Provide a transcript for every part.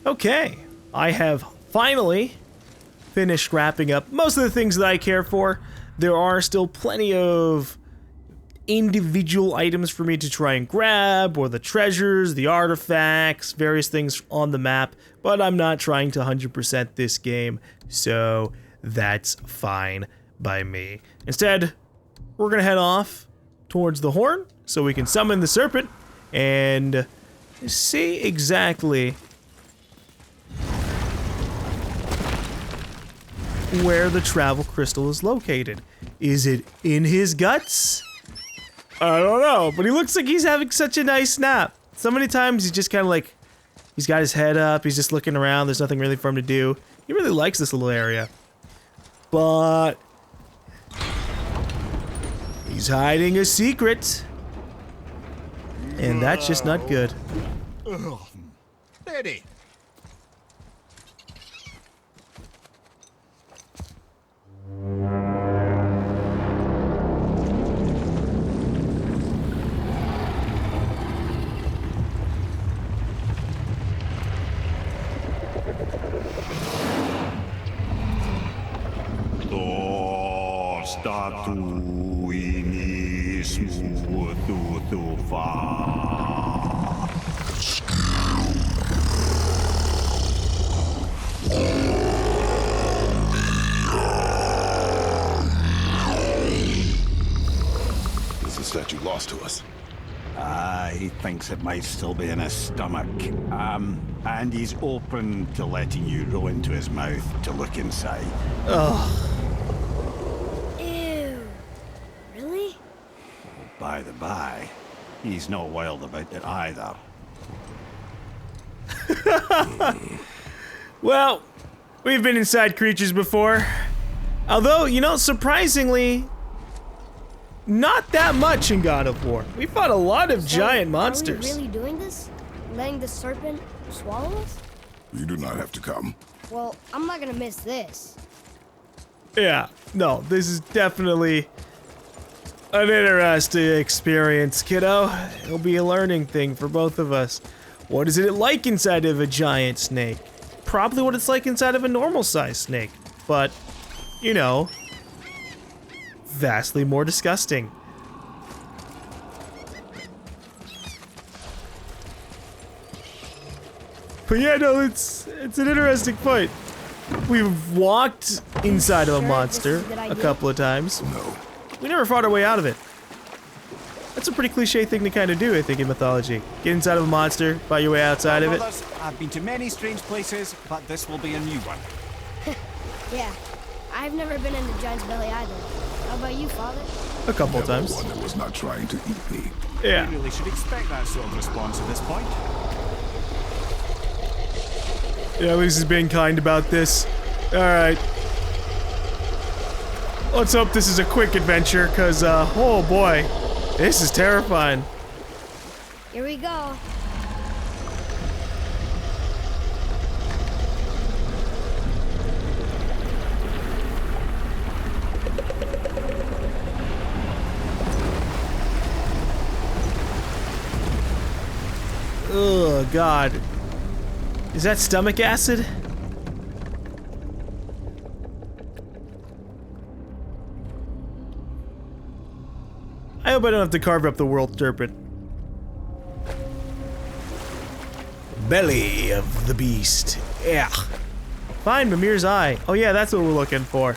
Okay, I have finally finished wrapping up most of the things that I care for. There are still plenty of individual items for me to try and grab, or the treasures, the artifacts, various things on the map, but I'm not trying to 100% this game, so that's fine by me. Instead, we're gonna head off towards the horn so we can summon the serpent and see exactly where the travel crystal is located. Is it in his guts? I don't know, but he looks like he's having such a nice nap. So many times he's just kind of like, he's got his head up, he's just looking around, there's nothing really for him to do. He really likes this little area. But he's hiding a secret. And that's just not good. Ready. This is statue lost to us. He thinks it might still be in his stomach. And he's open to letting you roll into his mouth to look inside. Ugh. Ew. Really? By the by, he's not wild about it either. Well, we've been inside creatures before. Although, you know, surprisingly, not that much in God of War. We fought a lot of giant monsters. Are we really doing this? Letting the serpent swallow us? You do not have to come. Well, I'm not gonna miss this. Yeah, no, this is definitely an interesting experience, kiddo. It'll be a learning thing for both of us. What is it like inside of a giant snake? Probably what it's like inside of a normal-sized snake, but, you know, vastly more disgusting. But yeah, no, it's an interesting fight. We've walked inside of a monster a couple of times. No. We never fought our way out of it. That's a pretty cliche thing to kind of do, I think, in mythology. Get inside of a monster, fight your way outside of it. Brothers, I've been to many strange places, but this will be a new one. Yeah, I've never been in the giant's belly either. How about you, Father? A couple of Never times. one that was not trying to eat me. Yeah. You really should expect that sort of response at this point. Yeah, at least he's being kind about this. Alright. Let's hope this is a quick adventure, because, oh boy. This is terrifying. Here we go. Oh God. Is that stomach acid? I hope I don't have to carve up the world serpent. Belly of the beast. Yeah. Find Mimir's eye. Oh yeah, that's what we're looking for.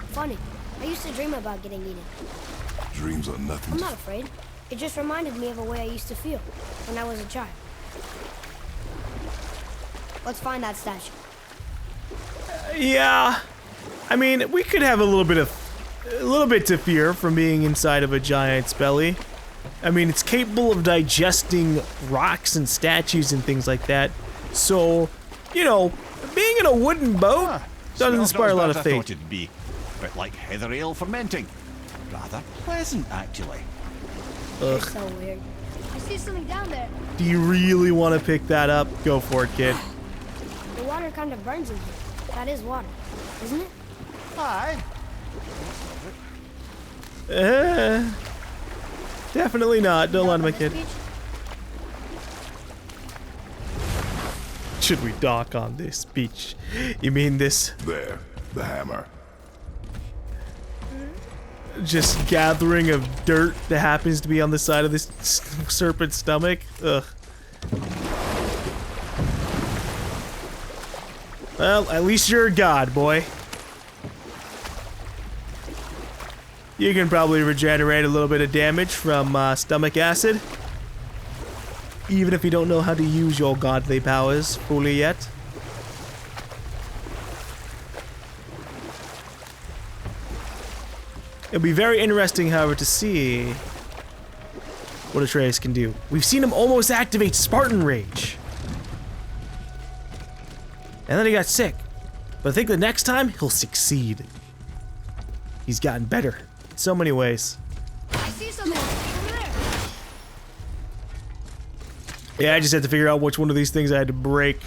Funny. I used to dream about getting eaten. Dreams are nothing. I'm not afraid. It just reminded me of a way I used to feel when I was a child. Let's find that statue. Yeah. I mean, we could have a little bit to fear from being inside of a giant's belly. I mean, it's capable of digesting rocks and statues and things like that. So, you know, being in a wooden boat doesn't inspire a lot of I thought faith. it'd be a bit like heather ale fermenting. Rather pleasant, actually. You're so weird. I see something down there. Do you really want to pick that up? Go for it, kid. The water kind of burns in here. That is water, isn't it? Aye. Definitely not. Don't lie to my This kid. beach? Should we dock on this beach? You mean this There, the hammer. just gathering of dirt that happens to be on the side of this serpent's stomach? Ugh. Well, at least you're a god, boy. You can probably regenerate a little bit of damage from stomach acid. Even if you don't know how to use your godly powers fully yet. It'll be very interesting, however, to see what Atreus can do. We've seen him almost activate Spartan Rage. And then he got sick. But I think the next time, he'll succeed. He's gotten better in so many ways. I see something over there. Yeah, I just had to figure out which one of these things I had to break.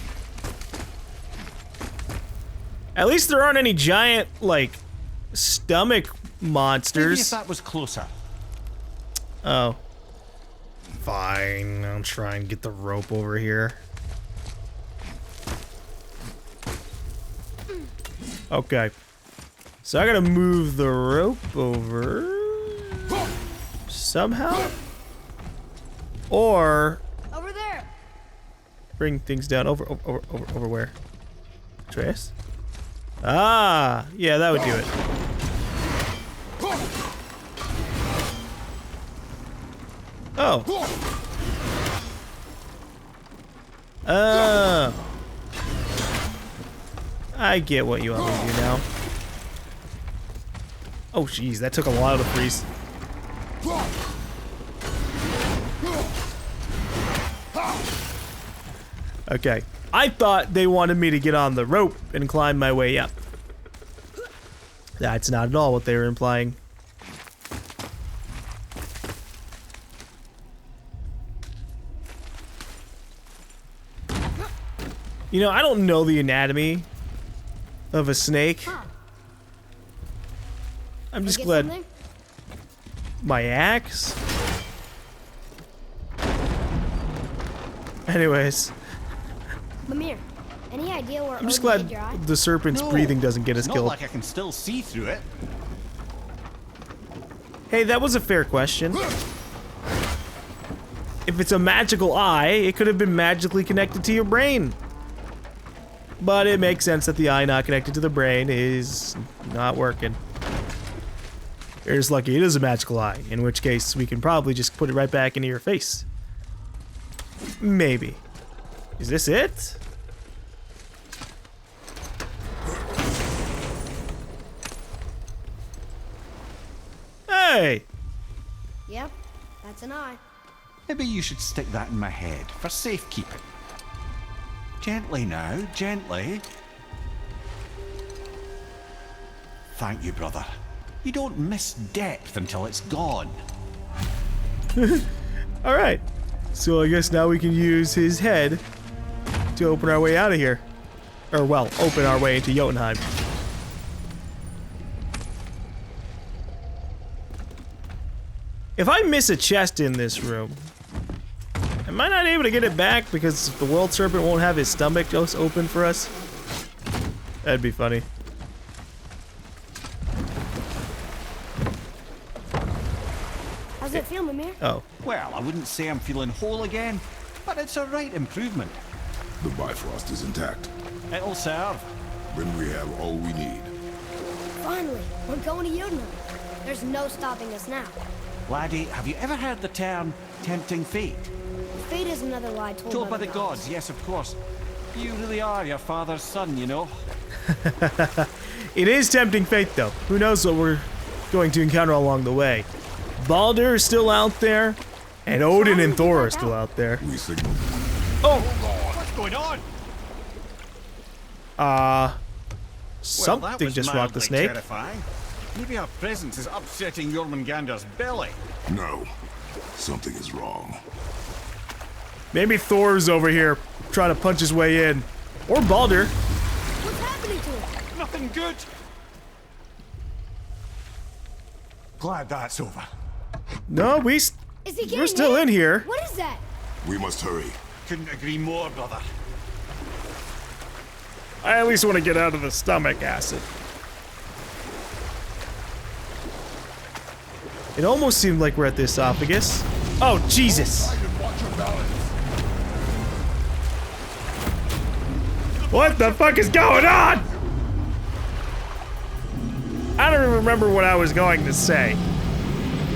At least there aren't any giant, like, stomach monsters. Maybe if that was closer. Oh. Fine, I'll try and get the rope over here. Okay. So I gotta move the rope over somehow? Or Over there. bring things down over where? Trace? Ah, yeah, that would do it. Oh. Oh. I get what you want me to do now. Oh, jeez, that took a while to freeze. Okay. I thought they wanted me to get on the rope and climb my way up. That's not at all what they were implying. You know, I don't know the anatomy of a snake. I'm just Get glad something? my axe. Anyways, Mimir, any idea where I'm just Odin hid glad your eye? the serpent's No, breathing doesn't get us it's not killed. like I can still see through it. Hey, that was a fair question. If it's a magical eye, it could have been magically connected to your brain. But it makes sense that the eye not connected to the brain is not working. You're just lucky it is a magical eye, in which case we can probably just put it right back into your face. Maybe. Is this it? Hey! Yep, that's an eye. Maybe you should stick that in my head for safekeeping. Gently now, gently. Thank you, brother. You don't miss depth until it's gone. Alright. So I guess now we can use his head to open our way out of here. Or, well, open our way into Jotunheim. If I miss a chest in this room, am I not able to get it back because the world serpent won't have his stomach just open for us? That'd be funny. How's it feel, Mimir? Oh. Well, I wouldn't say I'm feeling whole again, but it's a right improvement. The Bifrost is intact. It'll serve. Then we have all we need. Finally, we're going to Jotunheim. There's no stopping us now. Laddie, have you ever heard the term tempting fate? Fate is another lie Told by the gods, yes, of course. You really are your father's son, you know. It is tempting fate, though. Who knows what we're going to encounter along the way. Baldur is still out there, and Odin and Thor are still out there. We signaled. Oh! What's going on? Something just rocked the snake. Terrifying. Maybe our presence is upsetting Jormungandr's belly. No. Something is wrong. Maybe Thor's over here trying to punch his way in. Or Baldur. What's happening to it? Nothing good. Glad that's over. No, Is he getting we're still hit? in here. What is that? We must hurry. Couldn't agree more, brother. I at least want to get out of the stomach acid. It almost seemed like we're at the esophagus. Oh, Jesus! What the fuck is going on? I don't even remember what I was going to say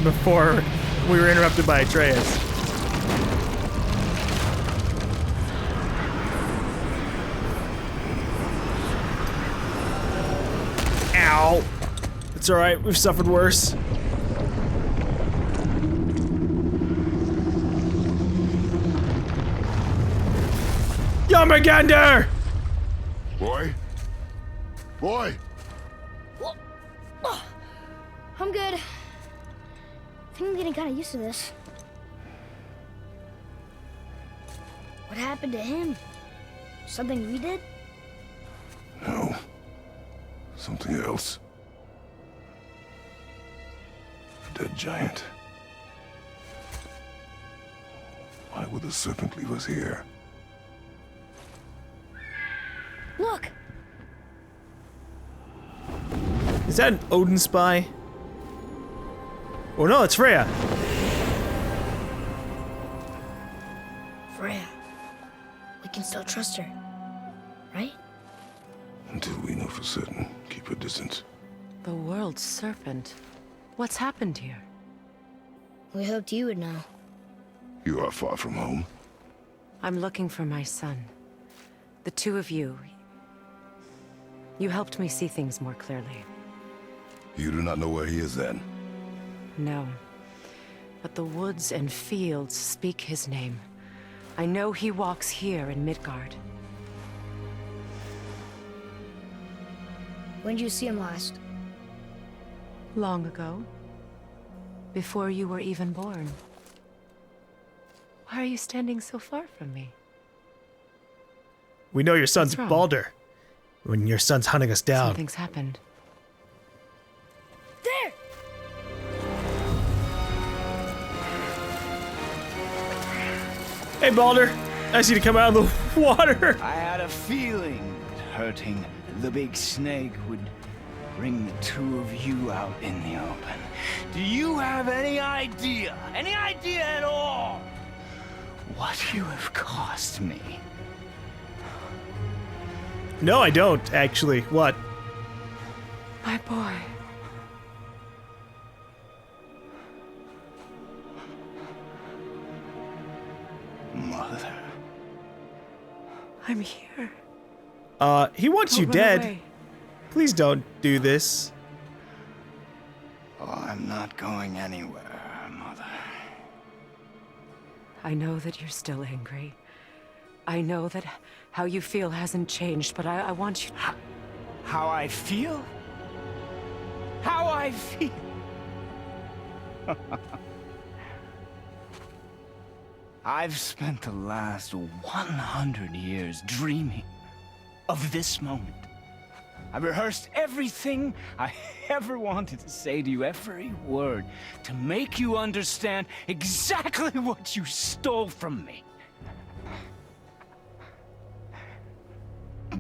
before we were interrupted by Atreus. Ow. It's alright, we've suffered worse. Yamagander! Boy? Boy! I'm good. I think I'm getting kind of used to this. What happened to him? Something we did? No. Something else. A dead giant. Why would the serpent leave us here? Look! Is that an Odin spy? Oh no, it's Freya. Freya. We can still trust her. Right? Until we know for certain, keep a distance. The world's serpent. What's happened here? We hoped you would know. You are far from home. I'm looking for my son. The two of you. You helped me see things more clearly. You do not know where he is then? No. But the woods and fields speak his name. I know he walks here in Midgard. When did you see him last? Long ago. Before you were even born. Why are you standing so far from me? We know your son's What's wrong? Baldur. When your son's hunting us down. Something's happened. There! Hey Baldur, nice of you to come out of the water. I had a feeling that hurting the big snake would bring the two of you out in the open. Do you have any idea at all, what you have cost me? No, I don't, actually. What? My boy. Mother. I'm here. He wants you Don't run dead. away. Please don't do this. Oh, I'm not going anywhere, Mother. I know that you're still angry. I know that how you feel hasn't changed, but I want you... How I feel? How I feel? I've spent the last 100 years dreaming of this moment. I rehearsed everything I ever wanted to say to you, every word, to make you understand exactly what you stole from me.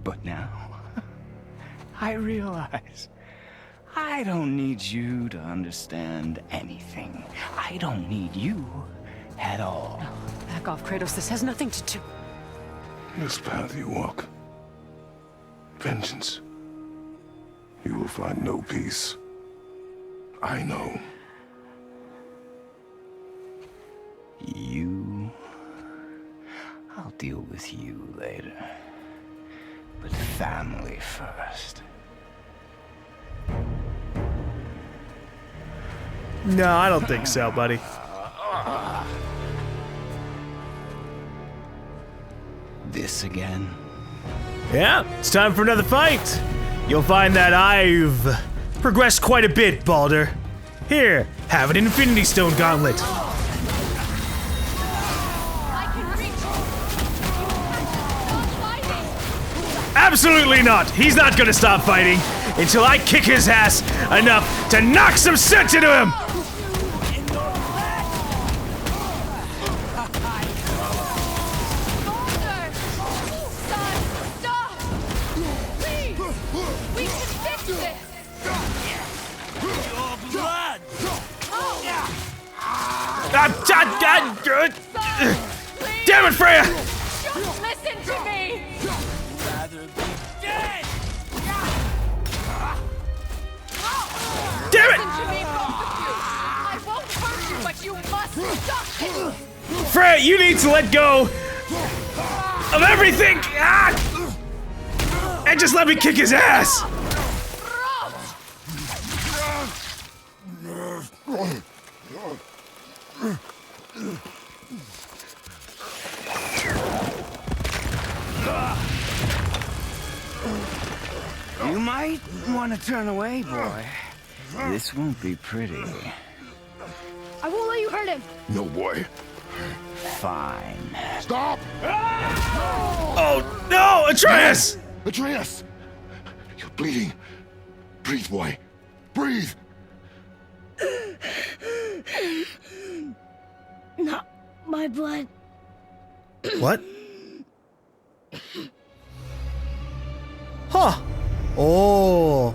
But now, I realize I don't need you to understand anything. I don't need you at all. No, back off, Kratos. This has nothing to do... This path you walk. Vengeance. You will find no peace. I know. You... I'll deal with you later. But family first. No, I don't think so, buddy. This again? Yeah, it's time for another fight. You'll find that I've progressed quite a bit, Baldur. Here, have an Infinity Stone Gauntlet. Absolutely not! He's not gonna stop fighting until I kick his ass enough to knock some sense into him! Damn it, Freya! Just listen to me! Damn it! Listen to me, both of you! I won't hurt you, but you must stop it! Freya, you need to let go of everything! And just let me kick his ass! You might want to turn away, boy. This won't be pretty. I won't let you hurt him. No, boy. Fine. Stop! Oh no, Atreus! Atreus! You're bleeding. Breathe, boy. Breathe! Not my blood. What? Huh. Oh.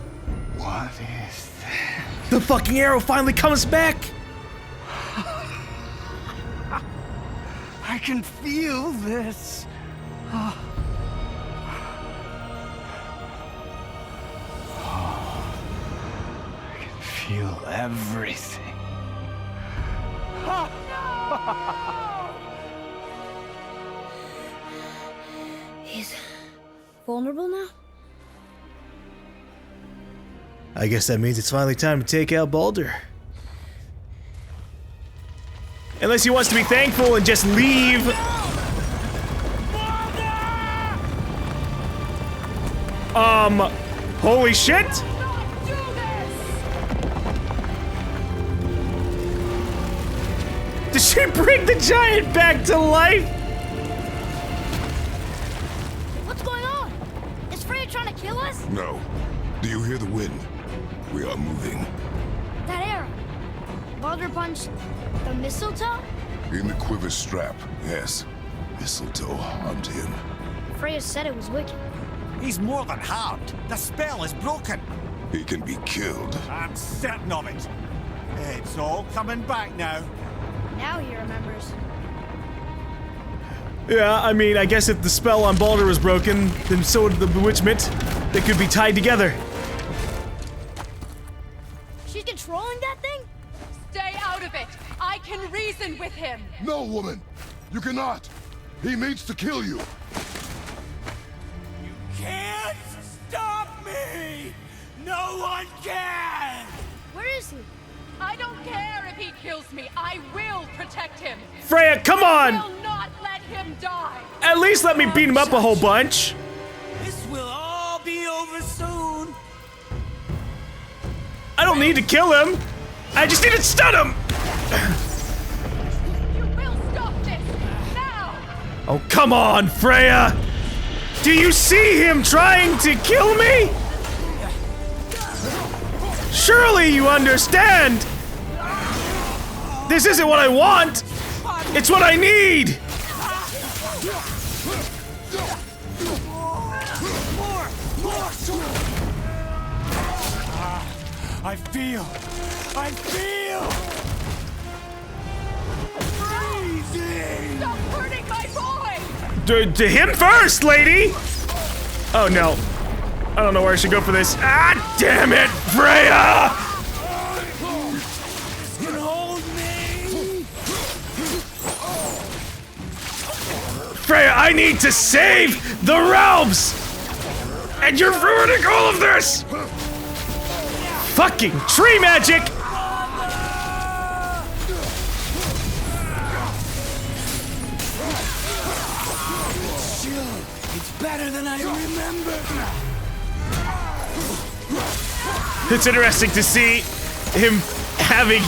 What is that? The fucking arrow finally comes back! I can feel this. I can feel everything. He's vulnerable now? I guess that means it's finally time to take out Baldur. Unless he wants to be thankful and just leave. Holy shit! Did she bring the giant back to life? What's going on? Is Freya trying to kill us? No. Do you hear the wind? We are moving. That arrow. Baldur punched the mistletoe? In the quiver strap, yes. Mistletoe harmed him. Freya said it was wicked. He's more than harmed. The spell is broken. He can be killed. I'm certain of it. It's all coming back now. Now he remembers. Yeah, I mean, I guess if the spell on Baldur was broken, then so would the bewitchment. They could be tied together. She's controlling that thing? Stay out of it! I can reason with him! No, woman! You cannot! He means to kill you! Can't stop me! No one can! Where is he? I don't care if he kills me. I will protect him. Freya, come I on! will not let him die. At least let me beat him up a whole bunch. This will all be over soon. I don't need to kill him. I just need to stun him. You will stop this now. Oh, come on, Freya. Do you see him trying to kill me? Surely you understand. This isn't what I want. It's what I need. I feel. Freezing. Stop hurting my boy. To him first, lady. Oh no. I don't know where I should go for this. Ah, damn it, Freya! You can hold me. Freya, I need to save the realms! And you're ruining all of this! Fucking tree magic! It's better than I remember. It's interesting to see him having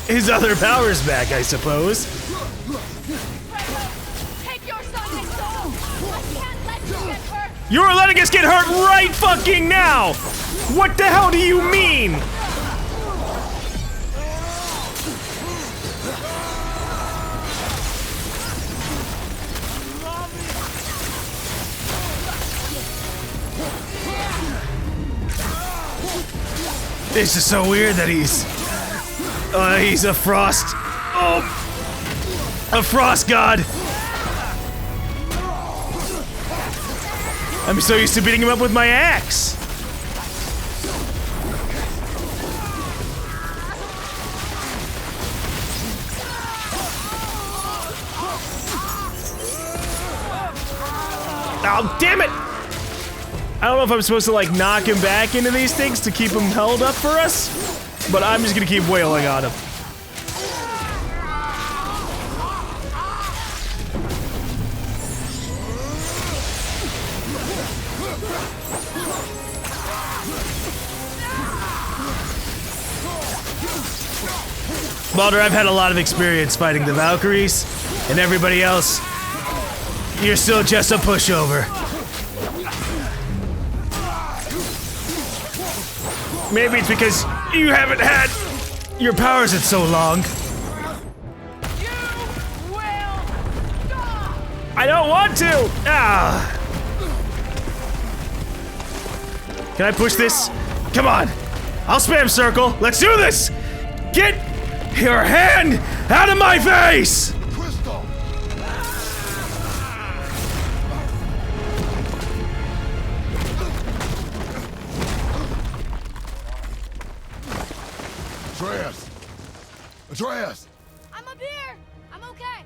his other powers back, I suppose. Take your son and go. I can't let you get hurt. You're letting us get hurt right fucking now! What the hell do you mean? This is so weird that he's a frost. Oh, A frost god! I'm so used to beating him up with my axe! Oh, damn it! I don't know if I'm supposed to, like, knock him back into these things to keep him held up for us, but I'm just gonna keep wailing on him. Baldur, I've had a lot of experience fighting the Valkyries, and everybody else, you're still just a pushover. Maybe it's because you haven't had your powers in so long. You will die! I don't want to! Ah! Can I push this? Come on! I'll spam circle! Let's do this! Get your hand out of my face! Atreus! Atreus! I'm up here. I'm okay.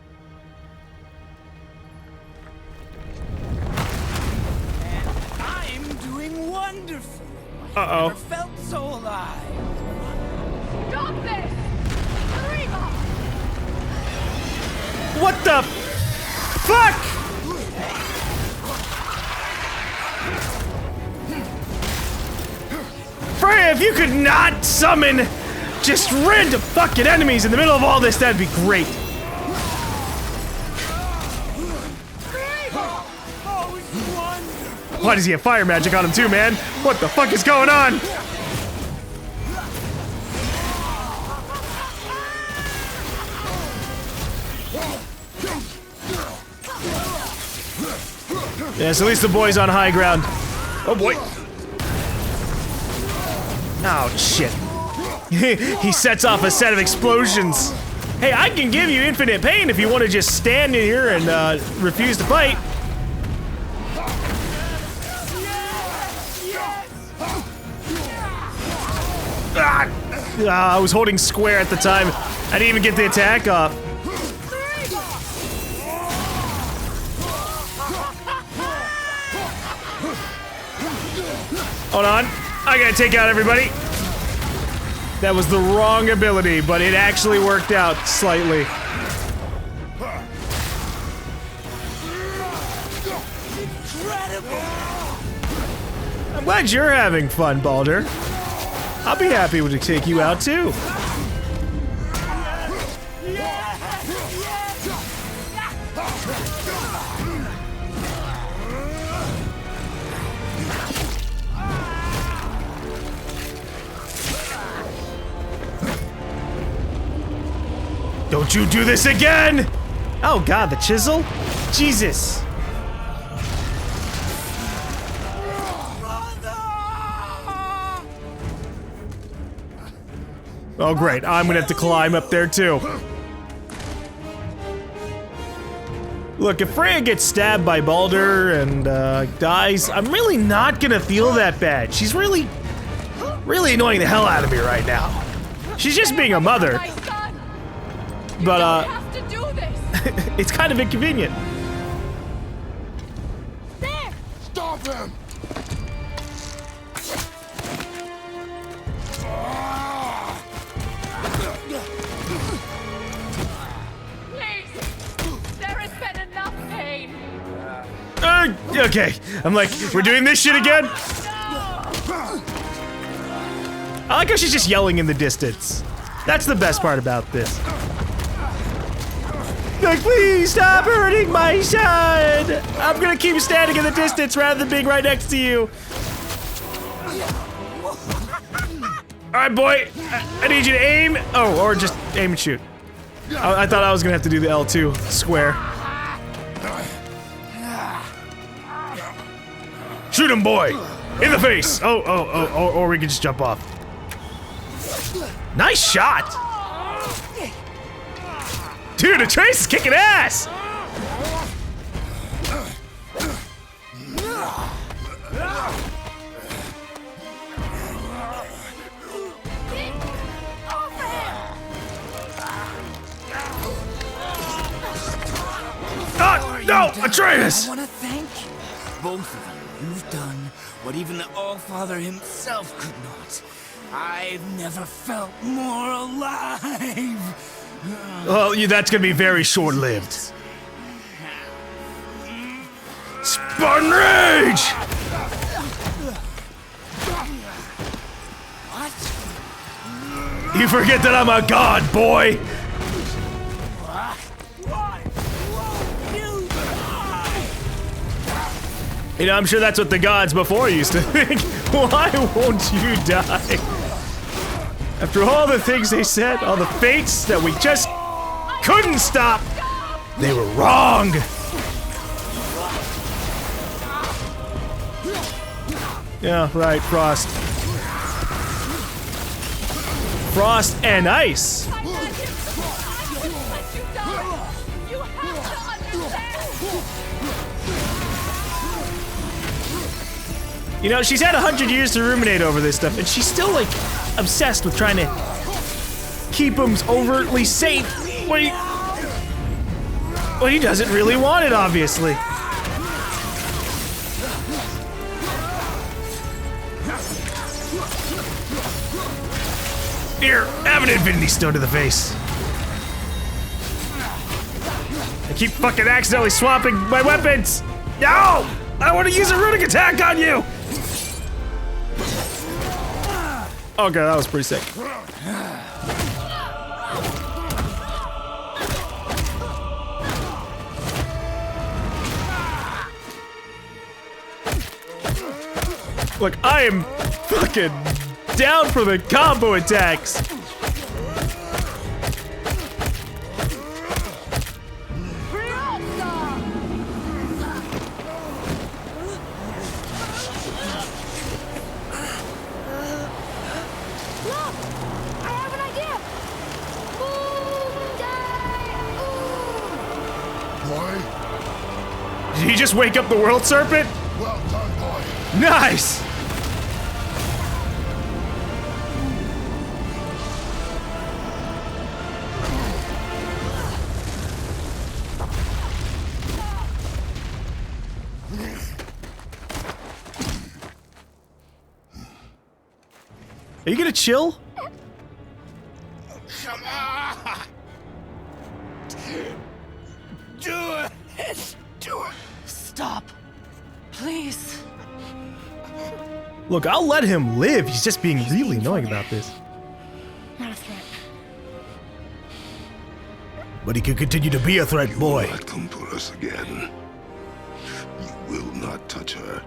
I'm doing wonderful. Uh-oh. Never felt so alive. Stop this! Reba! What the fuck? Freya, if you could not summon just random fucking enemies in the middle of all this, that'd be great. Why does he have fire magic on him too, man? What the fuck is going on? Yes, at least the boy's on high ground. Oh boy. Oh shit. He sets off a set of explosions. Hey, I can give you infinite pain if you want to just stand in here and refuse to fight. I was holding square at the time. I didn't even get the attack off. Hold on. I gotta take out everybody. That was the wrong ability, but it actually worked out slightly. I'm glad you're having fun, Baldur. I'll be happy to take you out too. Don't you do this again! Oh god, the chisel? Jesus. Oh great, I'm gonna have to climb up there too. Look, if Freya gets stabbed by Baldur and dies, I'm really not gonna feel that bad. She's really annoying the hell out of me right now. She's just being a mother. But have to do this. it's kind of inconvenient. There. Stop him! Please. There has been enough pain. Okay, I'm like, we're doing this shit again? I like how she's just yelling in the distance. That's the best part about this. Like, please stop hurting my son! I'm gonna keep standing in the distance rather than being right next to you. Alright, boy. I need you to aim. Oh, or just aim and shoot. I thought I was gonna have to do the L2 square. Shoot him, boy! In the face! Or we can just jump off. Nice shot! Dude, the trace is kicking ass! Oh, no! Atreus! I want to thank you. Both of you. You've done what even the All-Father himself could not. I've never felt more alive. Well, that's gonna be very short-lived. Spartan Rage! What? You forget that I'm a god, boy! You know, I'm sure that's what the gods before used to think. Why won't you die? After all the things they said, all the fates that we just couldn't stop, they were wrong. Yeah, right, Frost. Frost and ice. I led him so I couldn't let you die. You have to understand. You know, she's had 100 years to ruminate over this stuff, and she's still, like, obsessed with trying to keep him overtly safe when he doesn't really want it, obviously. Here, have an Infinity Stone to the face. I keep fucking accidentally swapping my weapons. No! I want to use a runic attack on you! Okay, that was pretty sick. Look, I am fucking down for the combo attacks. Did he just wake up the world serpent? Well done, boy. Nice! Are you gonna chill? Come on! Do it! Do it! Stop. Please. Look, I'll let him live. He's just being really annoying about this. Not a threat. But he could continue to be a threat, boy. Not come for us again. You will not touch her.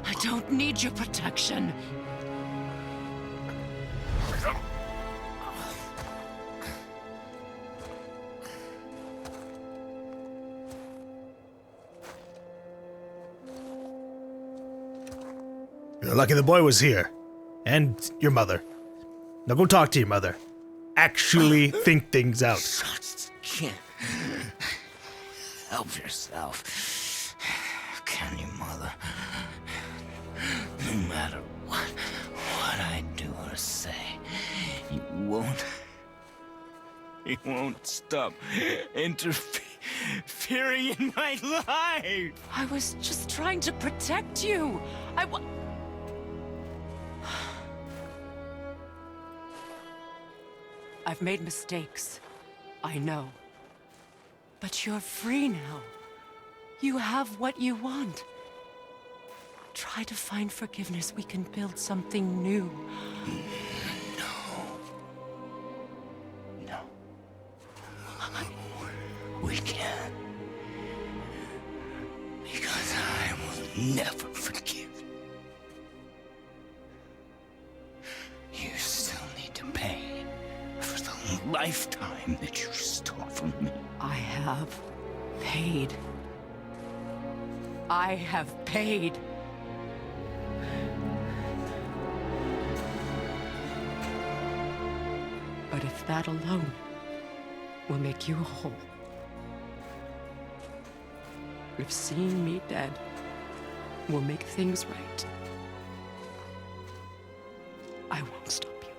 I don't need your protection. You're lucky the boy was here. And your mother. Now go talk to your mother. Actually think things out. Can't help yourself. Can you, Mother? No matter what I do or say, you won't stop interfering in my life. I was just trying to protect you. I've made mistakes. I know. But you're free now. You have what you want. Try to find forgiveness. We can build something new. No. We can't. Because I will never forgive. You still need to pay for the lifetime that you stole from me. I have paid. I have paid. But if that alone will make you whole. If seeing me dead will make things right, I won't stop you.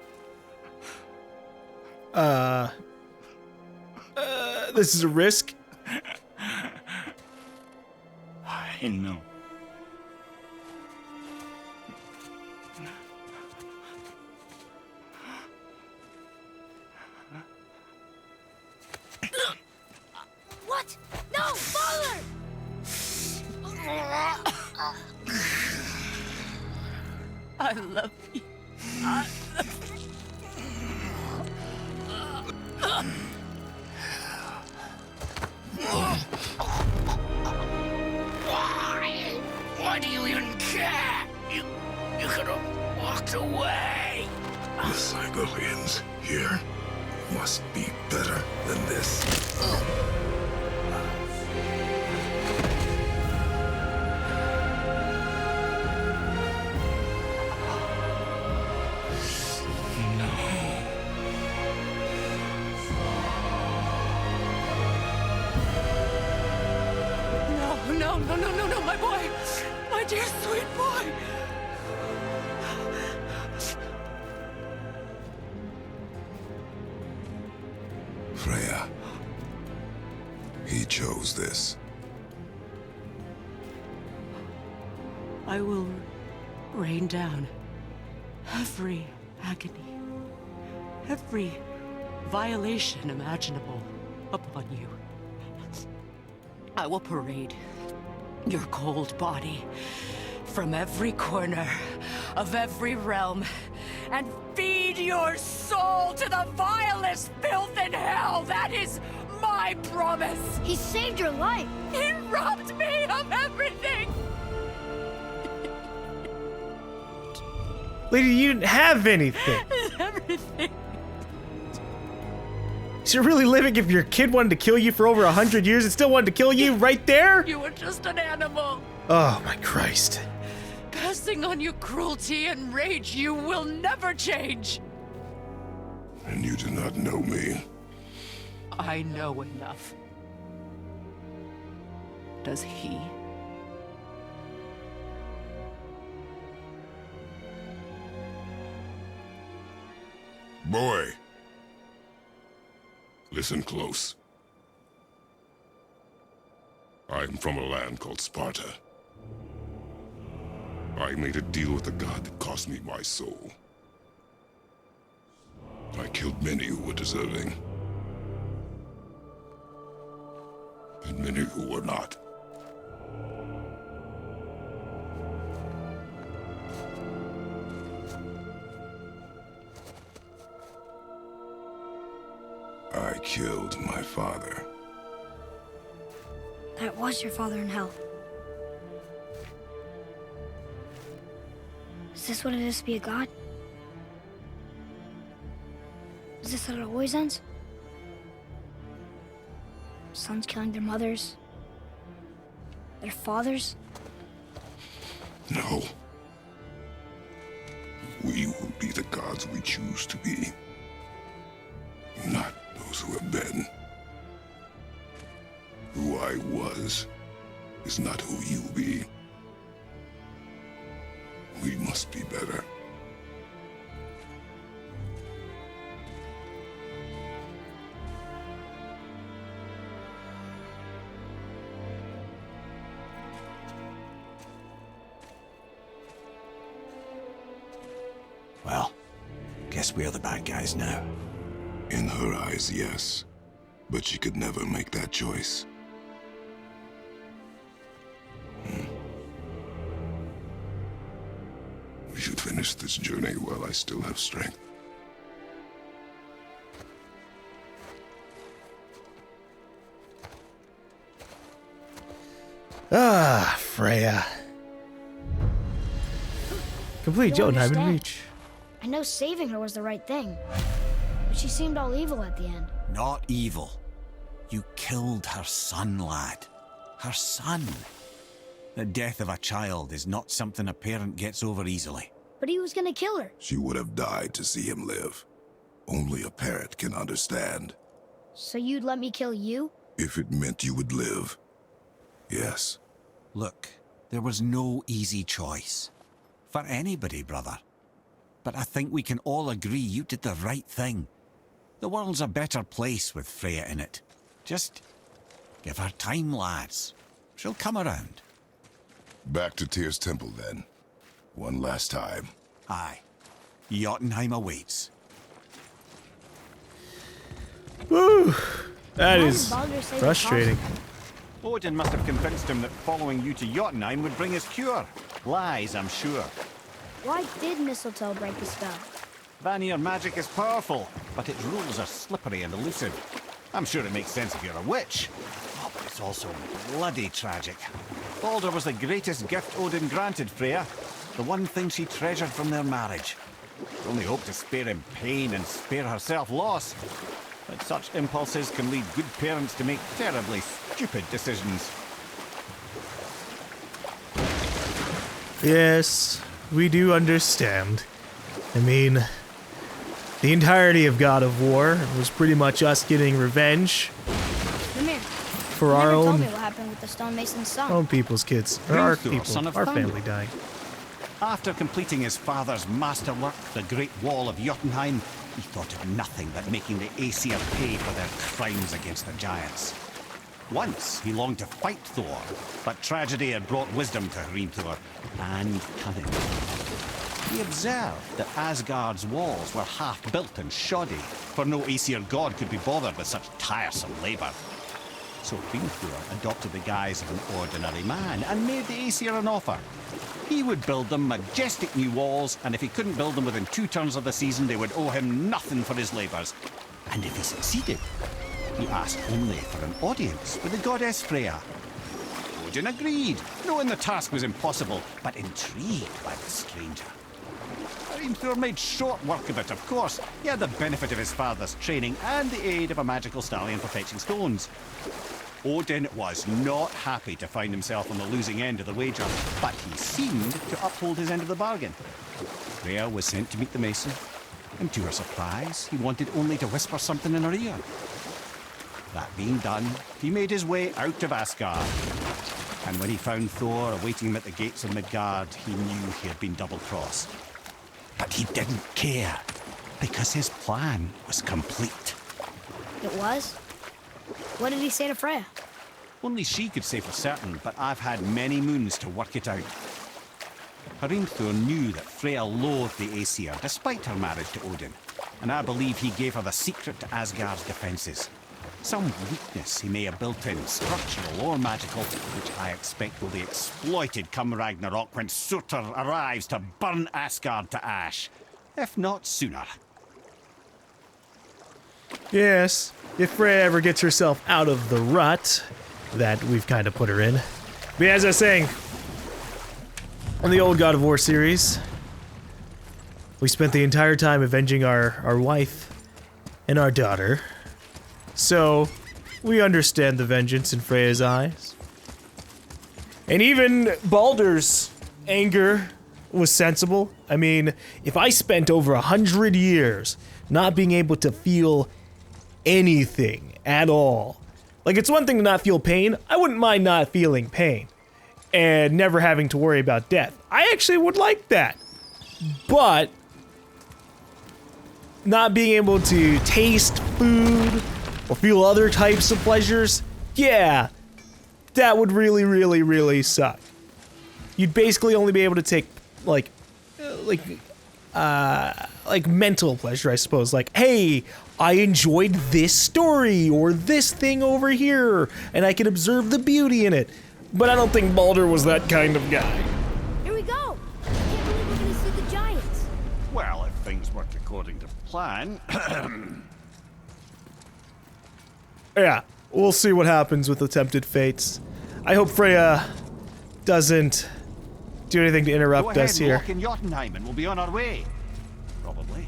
This is a risk. I know. What? No, father! I love you. Why do you even care? You could have walked away. The Cygolians here must be better than this. No, my boy! My dear sweet boy! Freya. He chose this. I will rain down every agony, every violation imaginable upon you. I will parade your cold body from every corner of every realm and feed your soul to the vilest filth in hell. That is my promise. He saved your life. He robbed me of everything. Lady, you didn't have anything. Everything. So you're really living if your kid wanted to kill you for over 100 years and still wanted to kill you right there? You were just an animal. Oh my Christ. Passing on your cruelty and rage, you will never change. And you do not know me. I know enough. Does he? Boy. Listen close. I am from a land called Sparta. I made a deal with the god that cost me my soul. I killed many who were deserving. And many who were not. I killed my father. That was your father in hell. Is this what it is to be a god? Is this how it always ends? Sons killing their mothers? Their fathers? No. We will be the gods we choose to be. Not those who have been. Who I was is not who you be. We must be better. Well, guess we're the bad guys now. In her eyes, yes. But she could never make that choice. We should finish this journey while I still have strength. Ah, Freya. Complete Don't Jotunheim in understand. reach. I know saving her was the right thing, but she seemed all evil at the end. Not evil. You killed her son, lad. Her son. The death of a child is not something a parent gets over easily. But he was gonna kill her. She would have died to see him live. Only a parent can understand. So you'd let me kill you? If it meant you would live. Yes. Look, there was no easy choice. For anybody, brother. But I think we can all agree you did the right thing. The world's a better place with Freya in it. Just give her time, lads. She'll come around. Back to Tyr's temple, then. One last time. Aye. Jotunheim awaits. Woo! That Why is did Baldur say the frustrating. Odin must have convinced him that following you to Jotunheim would bring his cure. Lies, I'm sure. Why did mistletoe break the spell? Vanir magic is powerful, but its rules are slippery and elusive. I'm sure it makes sense if you're a witch. Oh, but it's also bloody tragic. Baldur was the greatest gift Odin granted Freya. The one thing she treasured from their marriage. Only hope to spare him pain and spare herself loss. But such impulses can lead good parents to make terribly stupid decisions. Yes, we do understand. I mean, the entirety of God of War was pretty much us getting revenge Mimir, for you our never told own me what happened with the stonemason's son. own people's kids, or our Hrimthur, people, son of our thunder. family dying. After completing his father's masterwork, the Great Wall of Jotunheim, he thought of nothing but making the Aesir pay for their crimes against the giants. Once he longed to fight Thor, but tragedy had brought wisdom to Hrimthur and cunning. He observed that Asgard's walls were half-built and shoddy, for no Aesir god could be bothered with such tiresome labour. So Hrimthur adopted the guise of an ordinary man and made the Aesir an offer. He would build them majestic new walls, and if he couldn't build them within 2 turns of the season, they would owe him nothing for his labours. And if he succeeded, he asked only for an audience with the goddess Freya. Odin agreed, knowing the task was impossible, but intrigued by the stranger. Hrimthur made short work of it, of course. He had the benefit of his father's training and the aid of a magical stallion for fetching stones. Odin was not happy to find himself on the losing end of the wager, but he seemed to uphold his end of the bargain. Freya was sent to meet the mason, and to her surprise, he wanted only to whisper something in her ear. That being done, he made his way out of Asgard. And when he found Thor awaiting him at the gates of Midgard, he knew he had been double-crossed. But he didn't care, because his plan was complete. It was? What did he say to Freya? Only she could say for certain, but I've had many moons to work it out. Hrimthur knew that Freya loathed the Aesir, despite her marriage to Odin, and I believe he gave her the secret to Asgard's defences. Some weakness he may have built in, structural or magical, which I expect will be exploited come Ragnarok when Surtur arrives to burn Asgard to ash. If not sooner. Yes, if Freya ever gets herself out of the rut that we've kind of put her in. But as I was saying, on the old God of War series, we spent the entire time avenging our wife and our daughter. So, we understand the vengeance in Freya's eyes. And even Baldur's anger was sensible. I mean, if I spent over 100 years not being able to feel anything at all, like, it's one thing to not feel pain. I wouldn't mind not feeling pain and never having to worry about death. I actually would like that. But not being able to taste food or feel other types of pleasures, yeah, that would really, really, really suck. You'd basically only be able to take, like mental pleasure, I suppose. Like, hey, I enjoyed this story or this thing over here, and I can observe the beauty in it. But I don't think Baldur was that kind of guy. Here we go! I can't believe we're gonna see the giants. Well, if things worked according to plan. Yeah, we'll see what happens with the Tempted Fates. I hope Freya doesn't do anything to interrupt us here. Walk in Jotunheim and we'll be on our way. Probably.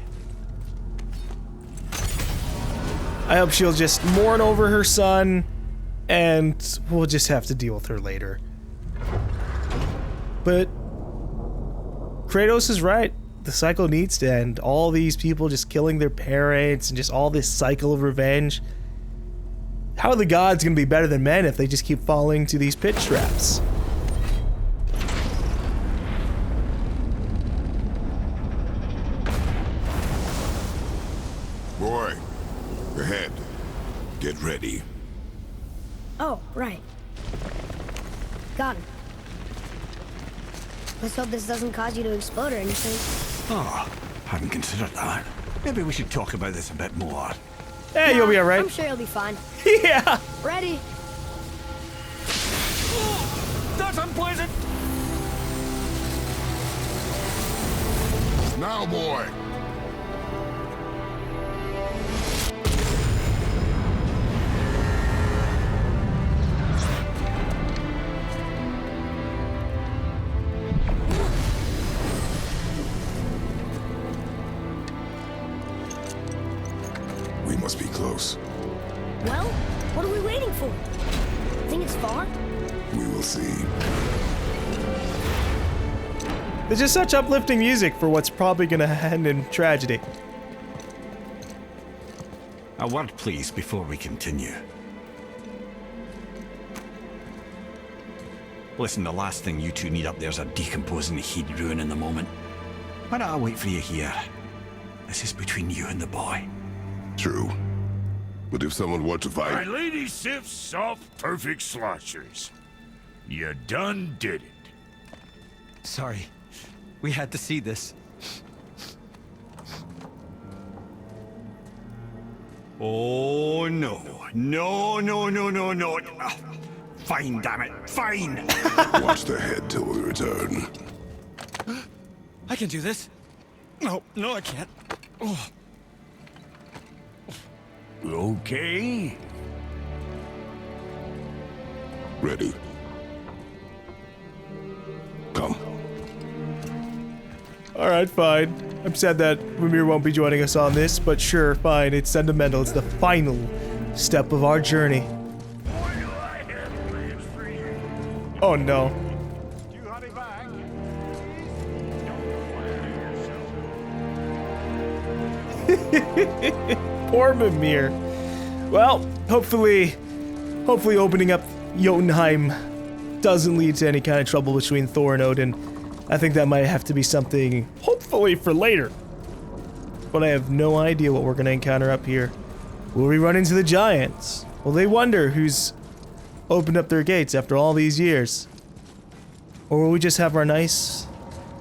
I hope she'll just mourn over her son, and we'll just have to deal with her later. But Kratos is right. The cycle needs to end. All these people just killing their parents and just all this cycle of revenge. How are the gods gonna be better than men if they just keep falling to these pit traps? Boy, ahead. Get ready. Oh, right. Got him. Let's hope this doesn't cause you to explode or anything. Oh, hadn't considered that. Maybe we should talk about this a bit more. Hey, you'll be alright. I'm sure you'll be fine. Yeah! Ready? That's unpleasant! Now, boy. We must be close. Well, what are we waiting for? Think it's far? We will see. There's just such uplifting music for what's probably gonna end in tragedy. A word, please, before we continue. Listen, the last thing you two need up there's a decomposing heat ruining the moment. Why don't I wait for you here? This is between you and the boy. True. But if someone were to My fight... lady sips soft, perfect sloshers. You done did it. Sorry. We had to see this. Oh, no. No, no, no, no, no. Ah, fine, damn it. Fine. Watch the head till we return. I can do this. No, no, I can't. Oh. Okay. Ready. Come. Alright, fine. I'm sad that Ramir won't be joining us on this, but sure, fine. It's sentimental. It's the final step of our journey. Why do I have plans for you? Oh no. You hurry back. Poor Mimir. Well, hopefully opening up Jotunheim doesn't lead to any kind of trouble between Thor and Odin. I think that might have to be something, hopefully, for later. But I have no idea what we're going to encounter up here. Will we run into the giants? Will they wonder who's opened up their gates after all these years? Or will we just have our nice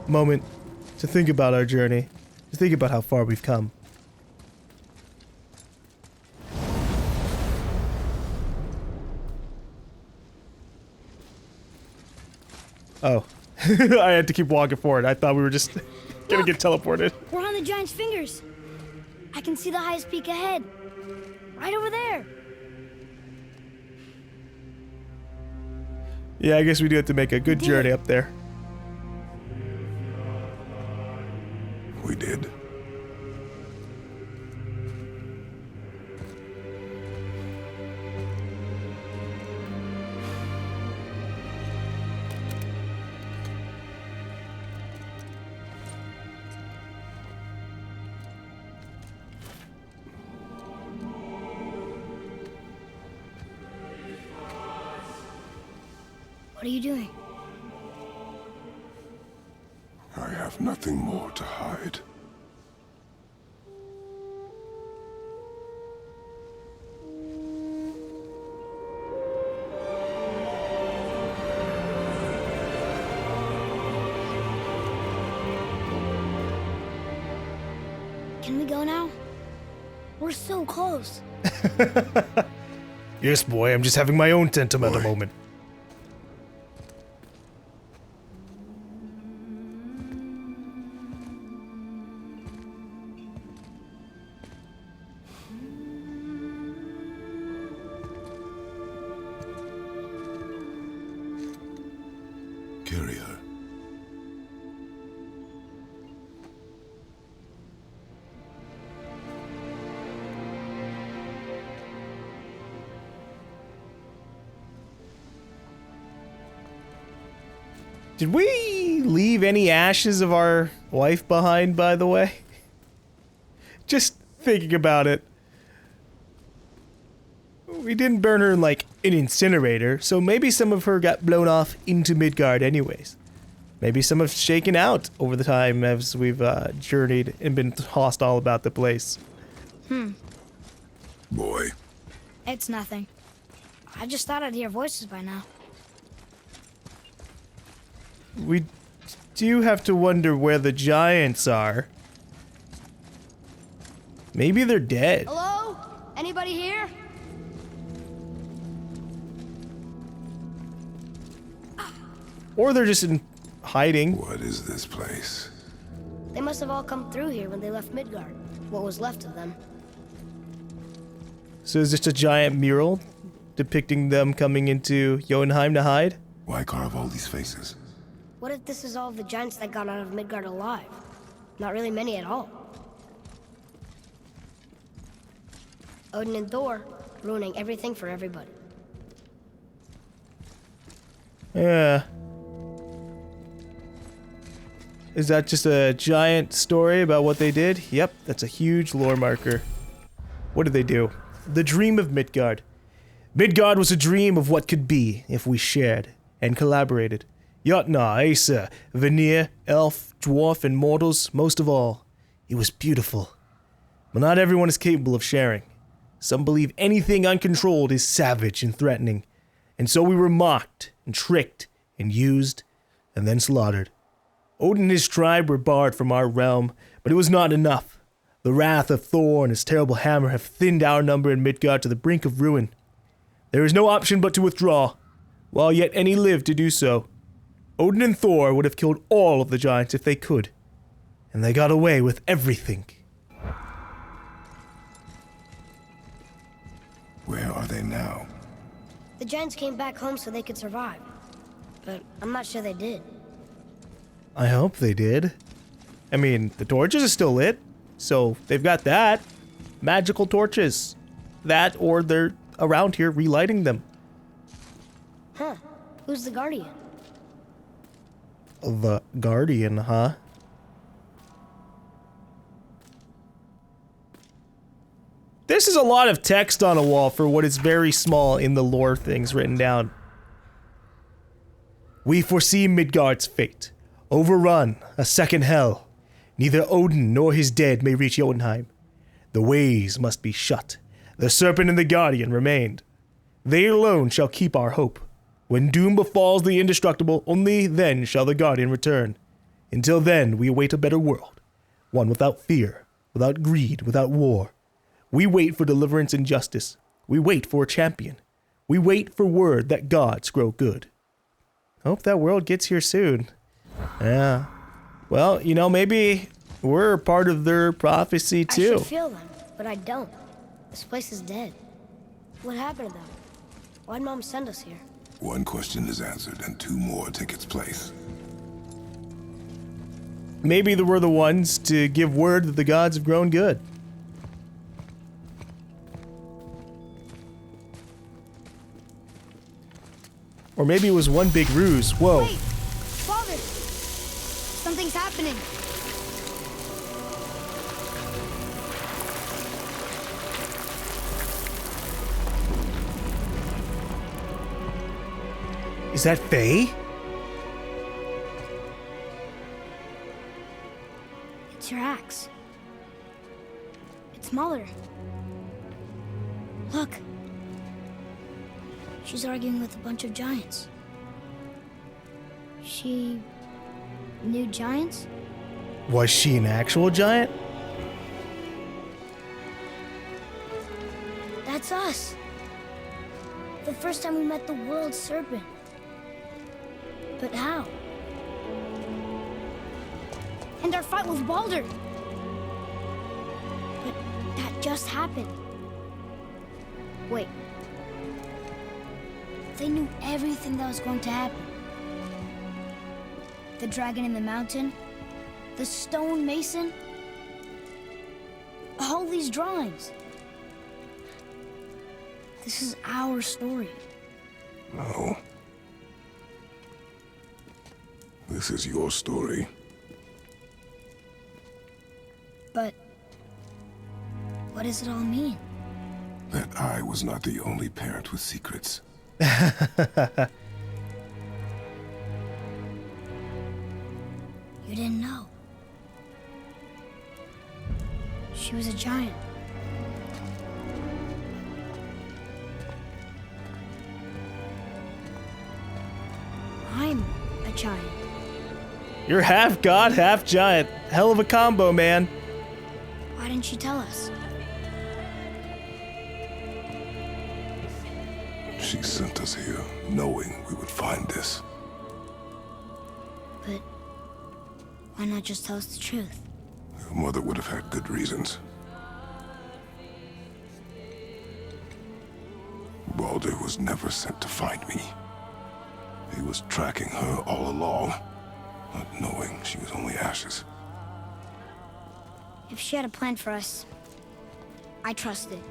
moment to think about our journey, to think about how far we've come? Oh. I had to keep walking forward. I thought we were just gonna get teleported. We're on the giant's fingers. I can see the highest peak ahead. Right over there. Yeah, I guess we do have to make a good journey up there. We did. What are you doing? I have nothing more to hide. Can we go now? We're so close. Yes, boy, I'm just having my own sentimental Boy. moment. Carry her. Did we leave any ashes of our wife behind, by the way? Just thinking about it. we didn't burn her in like an incinerator, so maybe some of her got blown off into Midgard anyways. Maybe some have shaken out over the time as we've journeyed and been hostile about the place. Boy, It's nothing. I just thought I'd hear voices by now. We do have to wonder where the giants are. Maybe they're dead. Hello? Anybody here? Or they're just in hiding. what is this place? They must have all come through here when they left Midgard. What was left of them. So is this a giant mural depicting them coming into Jotunheim to hide? Why carve all these faces? What if this is all of the giants that got out of Midgard alive? Not really many at all. Odin and Thor, ruining everything for everybody. Yeah. Is that just a giant story about what they did? Yep, that's a huge lore marker. What did they do? The dream of Midgard. Midgard was a dream of what could be if we shared and collaborated. Jotnar, Aesir, Vanir, Elf, Dwarf, and mortals, most of all. It was beautiful. But not everyone is capable of sharing. Some believe anything uncontrolled is savage and threatening. And so we were mocked and tricked and used and then slaughtered. Odin and his tribe were barred from our realm, but it was not enough. The wrath of Thor and his terrible hammer have thinned our number in Midgard to the brink of ruin. There is no option but to withdraw, while yet any live to do so. Odin and Thor would have killed all of the giants if they could, and they got away with everything. Where are they now? The giants came back home so they could survive. But I'm not sure they did. I hope they did. I mean, the torches are still lit, so they've got that. Magical torches. That, or they're around here relighting them. Huh. Who's the guardian? The Guardian, huh? This is a lot of text on a wall for what is very small in the lore things written down. We foresee Midgard's fate. Overrun, a second hell. Neither Odin nor his dead may reach Jotunheim. The ways must be shut. The serpent and the guardian remained. They alone shall keep our hope. When doom befalls the indestructible, only then shall the guardian return. Until then, we await a better world. One without fear, without greed, without war. We wait for deliverance and justice. We wait for a champion. We wait for word that gods grow good. Hope that world gets here soon. Yeah. Well, you know, maybe we're part of their prophecy I too. should feel them, but I don't. This place is dead. What happened to them? Why'd Mom send us here? One question is answered and two more take its place. Maybe they were the ones to give word that the gods have grown good. Or maybe it was one big ruse. Whoa. Wait! Father! Something's happening. Is that Faye? It's your axe. It's smaller. Look. She's arguing with a bunch of giants. She knew giants? Was she an actual giant? That's us. The first time we met the world serpent. But how? And our fight with Baldur. But that just happened. Wait. They knew everything that was going to happen. The dragon in the mountain, the stone mason, all these drawings. This is our story. No. This is your story. But what does it all mean? that I was not the only parent with secrets. You didn't know. She was a giant. I'm a giant. You're half god, half giant. Hell of a combo, man. Why didn't you tell us? She sent us here knowing we would find this. But why not just tell us the truth? Your mother would have had good reasons. Baldur was never sent to find me. He was tracking her all along, not knowing she was only ashes. If she had a plan for us, I trust it.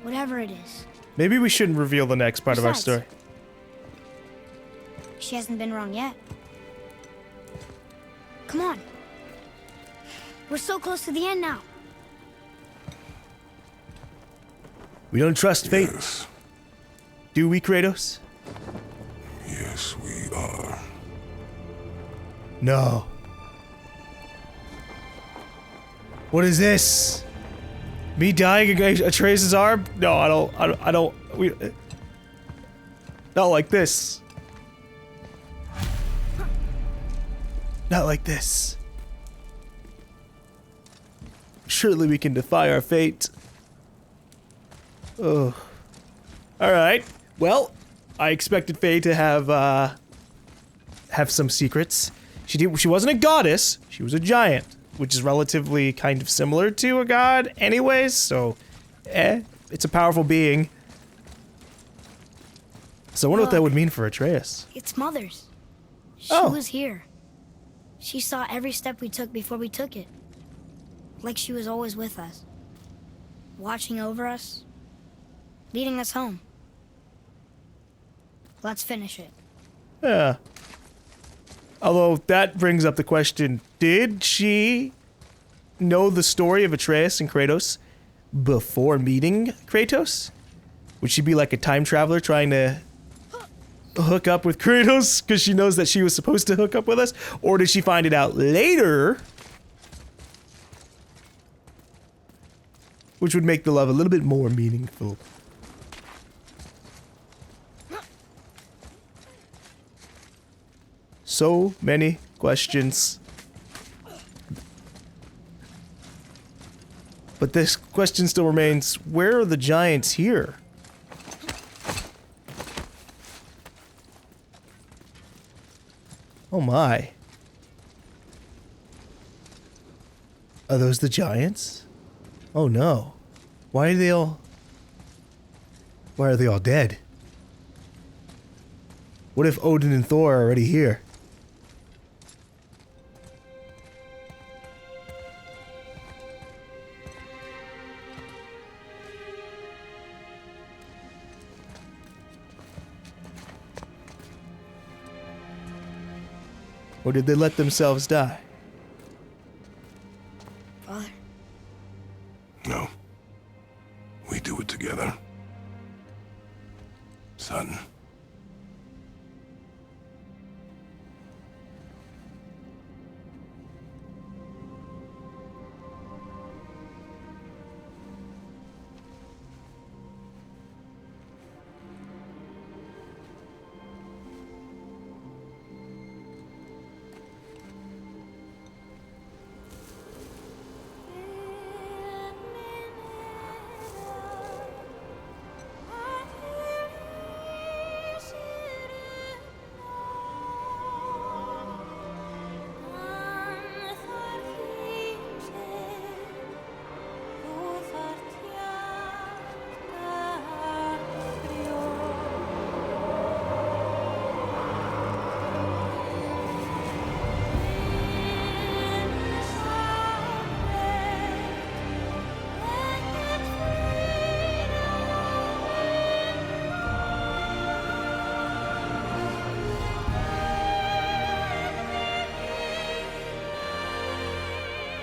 Whatever it is. Maybe we shouldn't reveal the next part of our story. She hasn't been wrong yet. Come on. We're so close to the end now. We don't trust fate. Yes. Do we, Kratos? Yes, we are. No. What is this? Me dying against Atreus' arm? No, I don't. Not like this. Not like this. Surely we can defy our fate. Ugh. Alright. Well, I expected Faye to have some secrets. She wasn't a goddess, she was a giant, which is relatively kind of similar to a god anyways, so it's a powerful being. So I wonder what that would mean for Atreus. It's Mother's. She was here. She saw every step we took before we took it. Like she was always with us. Watching over us. Leading us home. Let's finish it. Yeah. Although that brings up the question, did she know the story of Atreus and Kratos before meeting Kratos? Would she be like a time traveler trying to hook up with Kratos because she knows that she was supposed to hook up with us? Or did she find it out later? Which would make the love a little bit more meaningful. So many questions. But this question still remains, where are the giants here? Oh my. Are those the giants? Oh no. Why are they all dead? What if Odin and Thor are already here? Or did they let themselves die? Father. No. We do it together. Son.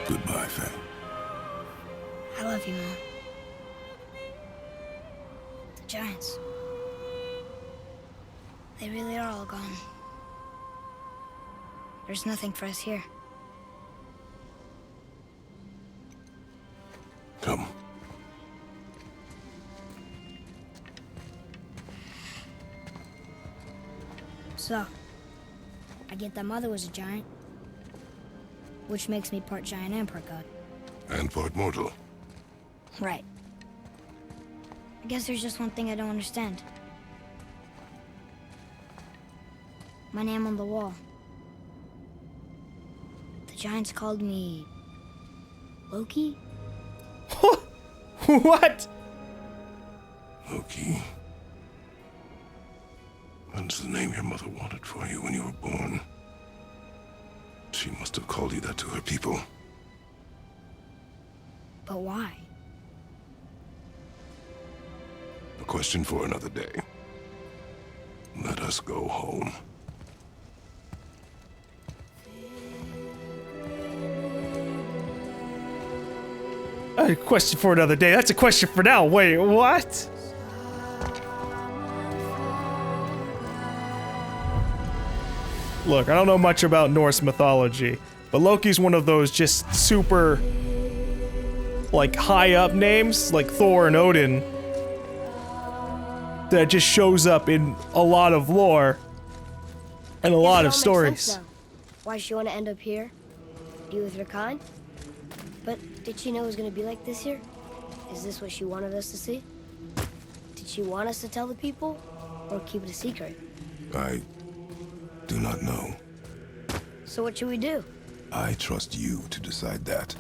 Goodbye, Faye. I love you, Mom. Giants. They really are all gone. There's nothing for us here. Come. So, I get that Mother was a giant, which makes me part giant and part god. And part mortal. Right. I guess there's just one thing I don't understand. My name on the wall. The giants called me... Loki? What? Loki. That's the name your mother wanted for you when you were born. She must have called you that to her people. But why? A question for another day. Let us go home. A question for another day. That's a question for now. Wait, what? Look, I don't know much about Norse mythology, but Loki's one of those just super, like, high up names, like Thor and Odin, that just shows up in a lot of lore and a lot of stories. Why she want to end up here? Be with her kind? But did she know it was going to be like this here? Is this what she wanted us to see? Did she want us to tell the people? Or keep it a secret? I do not know. So what should we do? I trust you to decide that.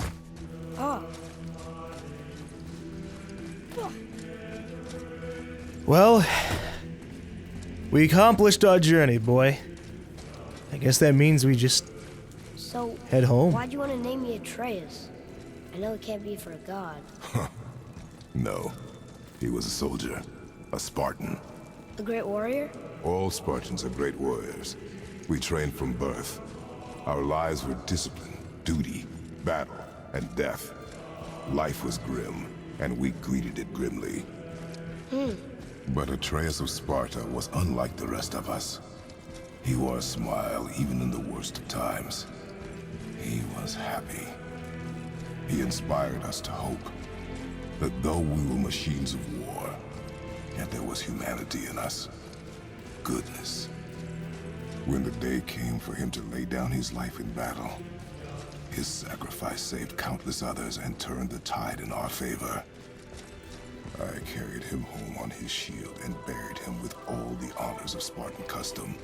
Oh. Well, we accomplished our journey, boy. I guess that means we just So, head home. why'd you want to name me Atreus? I know it can't be for a god. No. He was a soldier. A Spartan. A great warrior? All Spartans are great warriors. We trained from birth. Our lives were discipline, duty, battle, and death. Life was grim, and we greeted it grimly. But Atreus of Sparta was unlike the rest of us. He wore a smile even in the worst of times. He was happy. He inspired us to hope that though we were machines of war, yet there was humanity in us. Goodness. When the day came for him to lay down his life in battle, his sacrifice saved countless others and turned the tide in our favor. I carried him home on his shield and buried him with all the honors of Spartan custom.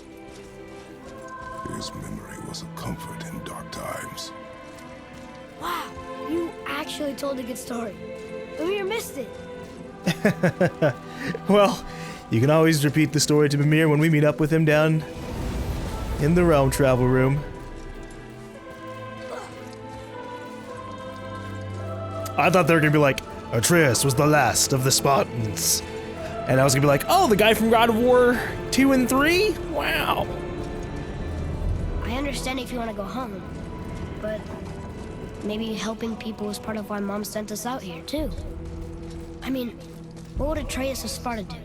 His memory was a comfort in dark times. Wow, you actually told a good story. Amir missed it. Well, you can always repeat the story to Mimir when we meet up with him down in the realm travel room. I thought they were gonna be like, Atreus was the last of the Spartans. And I was gonna be like, oh, the guy from God of War 2 and 3? Wow. I understand if you want to go home, but maybe helping people is part of why Mom sent us out here, too. I mean, what would Atreus of Sparta do?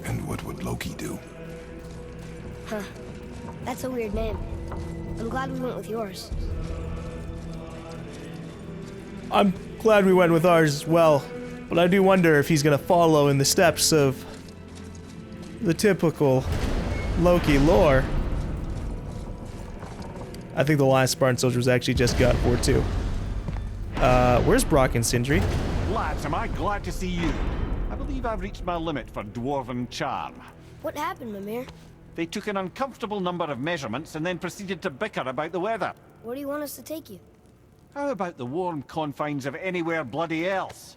And what would Loki do? Huh. That's a weird name. I'm glad we went with yours. I'm glad we went with ours as well, but I do wonder if he's gonna follow in the steps of the typical Loki lore. I think the last Spartan soldier was actually just God of War 2. Where's Brock and Sindri? Lads, am I glad to see you. I believe I've reached my limit for dwarven charm. What happened, Mimir? They took an uncomfortable number of measurements and then proceeded to bicker about the weather. Where do you want us to take you? How about the warm confines of anywhere bloody else?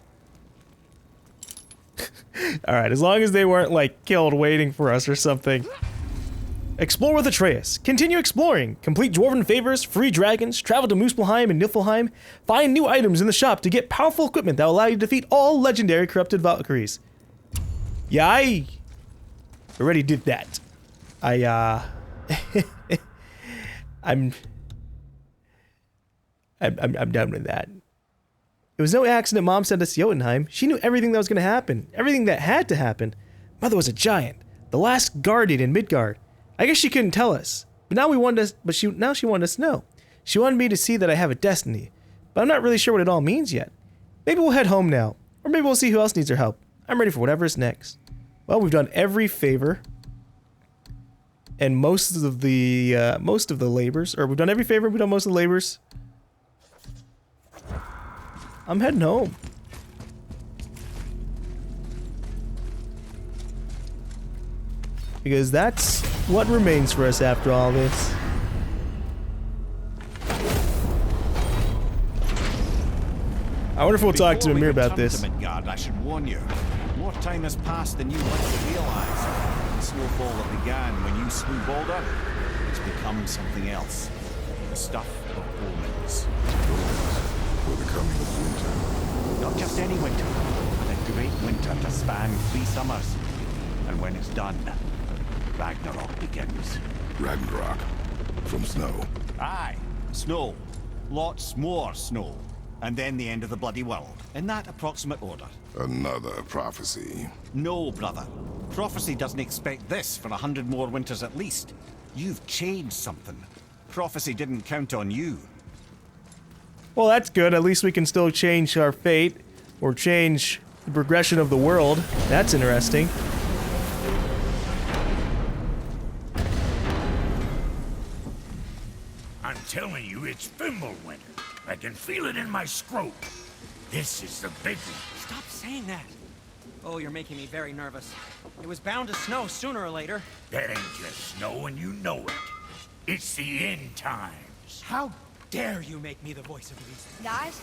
Alright, as long as they weren't, like, killed waiting for us or something. Explore with Atreus. Continue exploring. Complete dwarven favors, free dragons, travel to Muspelheim and Niflheim, find new items in the shop to get powerful equipment that will allow you to defeat all legendary corrupted Valkyries. Yeah, I already did that. I'm done with that. It was no accident Mom sent us to Jotunheim. She knew everything that was going to happen. Everything that had to happen. Mother was a giant. The last guardian in Midgard. I guess she couldn't tell us. But now she wanted us to know. She wanted me to see that I have a destiny. But I'm not really sure what it all means yet. Maybe we'll head home now. Or maybe we'll see who else needs our help. I'm ready for whatever's next. Well, we've done every favor. And most of the labors. Or we've done every favor, we've done most of the labors. I'm heading home. Because that's what remains for us after all this. I wonder if we'll talk to Mimir about this. Midgard, I should warn you. More time has passed than you likely realize. The snowfall that began when you slew Balder has become something else. The stuff of omens. For the coming of winter. Not just any winter. The great winter to span 3 summers. And when it's done, Ragnarok begins. Ragnarok. From snow. Aye, snow. Lots more snow. And then the end of the bloody world. In that approximate order. Another prophecy. No, brother. Prophecy doesn't expect this for 100 more winters at least. You've changed something. Prophecy didn't count on you. Well, that's good. At least we can still change our fate. Or change the progression of the world. That's interesting. I'm telling you, it's Fimbulwinter. I can feel it in my scrote. This is the big one. Stop saying that. Oh, you're making me very nervous. It was bound to snow sooner or later. That ain't just snow, and you know it. It's the end times. How dare you make me the voice of reason? Guys?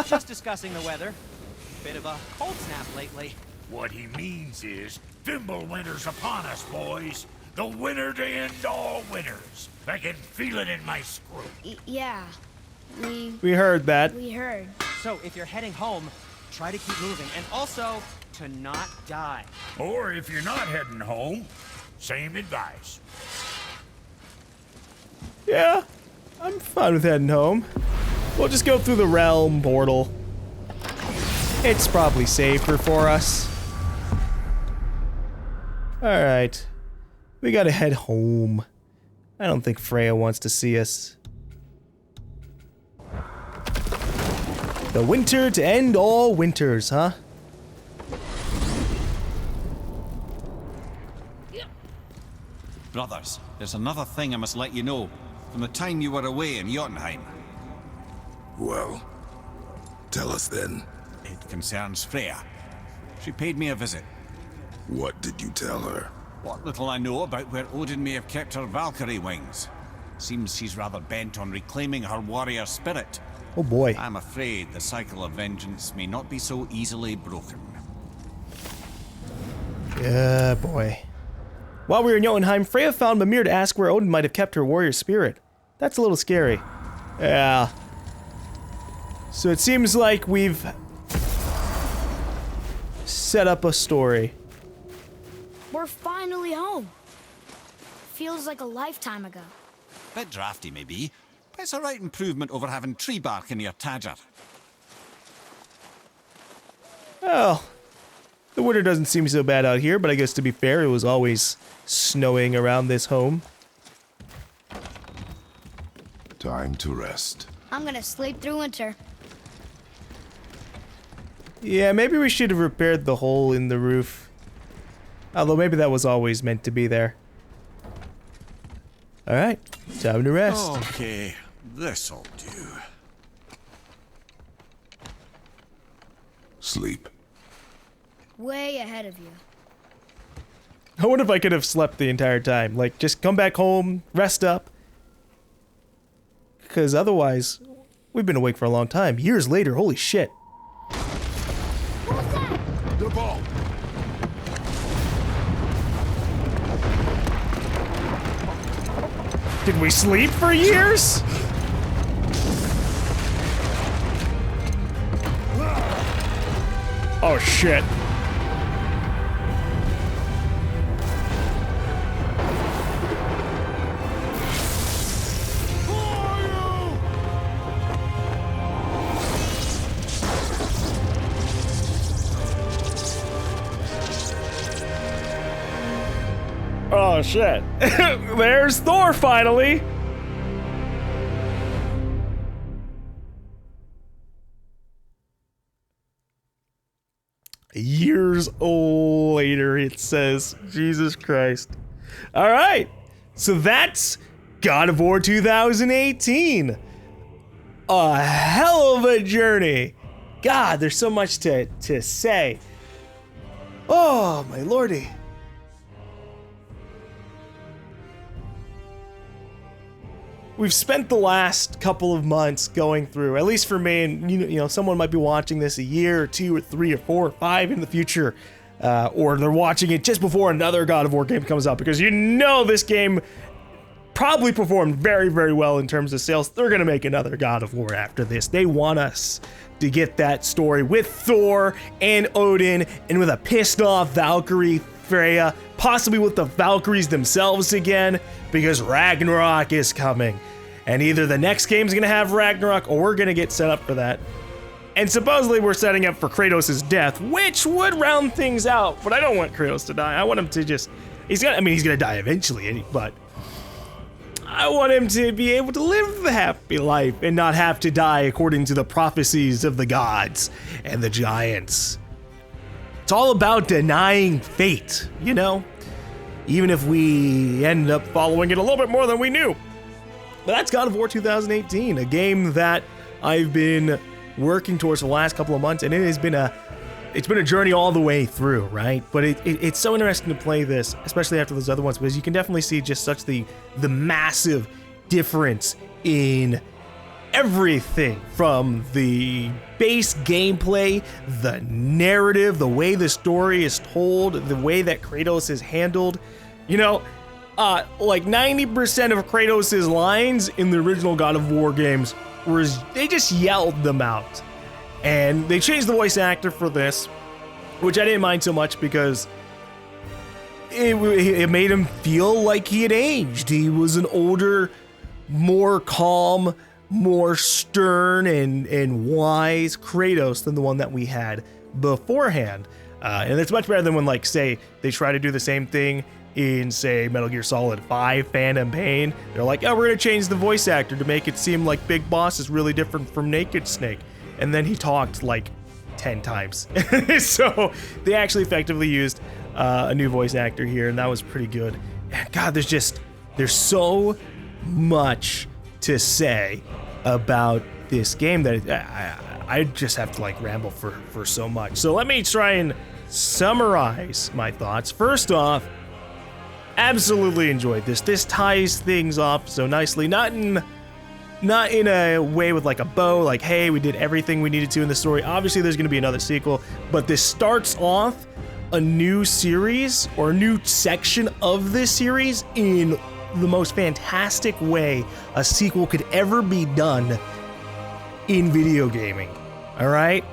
Just discussing the weather. Bit of a cold snap lately. What he means is, Fimbulwinter's upon us, boys. The winter to end all winters. I can feel it in my scrote. Yeah. We heard that. We heard. So, if you're heading home, try to keep moving. And also, to not die. Or if you're not heading home, same advice. Yeah, I'm fine with heading home. We'll just go through the realm portal. It's probably safer for us. Alright. We gotta head home. I don't think Freya wants to see us. The winter to end all winters, huh? Brothers, there's another thing I must let you know. From the time you were away in Jotunheim. Well, tell us then. It concerns Freya. She paid me a visit. What did you tell her? What little I know about where Odin may have kept her Valkyrie wings. Seems she's rather bent on reclaiming her warrior spirit. Oh boy. I'm afraid the cycle of vengeance may not be so easily broken. Yeah, boy. While we were in Jotunheim, Freya found Mimir to ask where Odin might have kept her warrior spirit. That's a little scary. Yeah. So it seems like we've set up a story. We're finally home. Feels like a lifetime ago. Bit drafty, maybe, but it's a right improvement over having tree bark in your tadger. Well, the winter doesn't seem so bad out here, but I guess to be fair, it was always snowing around this home. Time to rest. I'm gonna sleep through winter. Yeah, maybe we should have repaired the hole in the roof. Although maybe that was always meant to be there. Alright, time to rest. Okay, this'll do. Sleep. Way ahead of you. I wonder if I could have slept the entire time. Like, just come back home, rest up. Because otherwise, we've been awake for a long time. Years later, holy shit. What was that? The ball. Did we sleep for years? Oh shit. shit. There's Thor finally. Years later, it says. Jesus Christ. All right. So that's God of War 2018. A hell of a journey. God, there's so much to say. Oh, my lordy. We've spent the last couple of months going through, at least for me, and you know, someone might be watching this a year or 2 or 3 or 4 or 5 in the future, or they're watching it just before another God of War game comes out, because you know this game probably performed very, very well in terms of sales. They're gonna make another God of War after this. They want us to get that story with Thor and Odin, and with a pissed off Valkyrie Freya, possibly with the Valkyries themselves again, because Ragnarok is coming. And either the next game's gonna have Ragnarok, or we're gonna get set up for that. And supposedly we're setting up for Kratos' death, which would round things out, but I don't want Kratos to die. I want him to just, he's gonna die eventually, but I want him to be able to live a happy life and not have to die according to the prophecies of the gods and the giants. It's all about denying fate, you know? Even if we end up following it a little bit more than we knew. But that's God of War 2018, a game that I've been working towards for the last couple of months, and it's been a journey all the way through, right? But it's so interesting to play this, especially after those other ones, because you can definitely see just such the massive difference in everything, from the base gameplay, the narrative, the way the story is told, the way that Kratos is handled. You know, like 90% of Kratos' lines in the original God of War games they just yelled them out. And they changed the voice actor for this, which I didn't mind so much because it made him feel like he had aged. He was an older, more calm, more stern and wise Kratos than the one that we had beforehand. And it's much better than when, like, say, they try to do the same thing in, say, Metal Gear Solid 5 Phantom Pain. They're like, oh, we're gonna change the voice actor to make it seem like Big Boss is really different from Naked Snake. And then he talked like 10 times. So they actually effectively used a new voice actor here, and that was pretty good. And God, there's so much to say about this game that I just have to like ramble for so much. So let me try and summarize my thoughts. First off, absolutely enjoyed this. This ties things off so nicely, not in a way with like a bow, like, hey, we did everything we needed to in the story. Obviously, there's going to be another sequel, but this starts off a new series or a new section of this series in the most fantastic way a sequel could ever be done in video gaming. All right?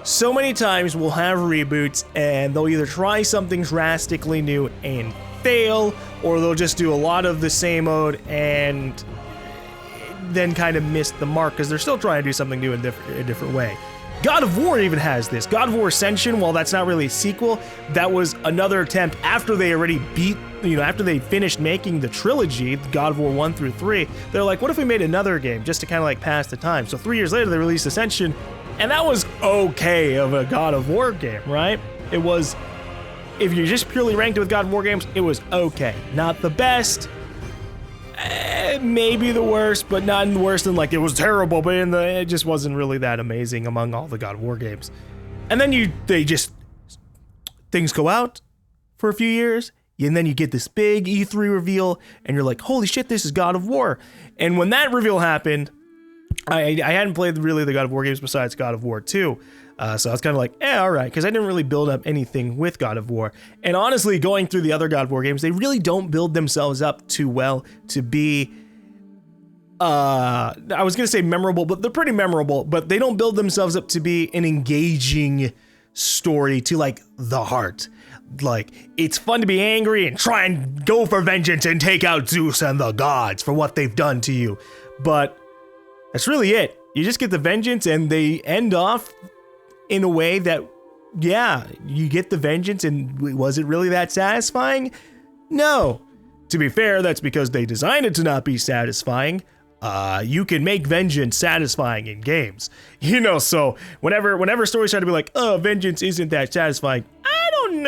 So many times we'll have reboots and they'll either try something drastically new and fail, or they'll just do a lot of the same mode and then kind of miss the mark because they're still trying to do something new in a different way. God of War even has this. God of War Ascension, while that's not really a sequel, that was another attempt after they already after they finished making the trilogy, God of War 1 through 3, they're like, what if we made another game just to kind of like pass the time? So 3 years later, they released Ascension, and that was okay of a God of War game, right? It was, if you just purely ranked it with God of War games, it was okay. Not the best, maybe the worst, but not worse than like it was terrible, but it just wasn't really that amazing among all the God of War games. And then things go out for a few years, and then you get this big E3 reveal, and you're like, holy shit, this is God of War. And when that reveal happened, I hadn't played really the God of War games besides God of War 2. So I was kind of like, all right, because I didn't really build up anything with God of War. And honestly, going through the other God of War games, they really don't build themselves up too well to be, I was going to say memorable, but they're pretty memorable, but they don't build themselves up to be an engaging story to like the heart. Like, it's fun to be angry and try and go for vengeance and take out Zeus and the gods for what they've done to you. But that's really it. You just get the vengeance, and they end off in a way that, yeah, you get the vengeance, and was it really that satisfying? No. To be fair, that's because they designed it to not be satisfying. You can make vengeance satisfying in games. You know, so whenever stories try to be like, oh, vengeance isn't that satisfying, I don't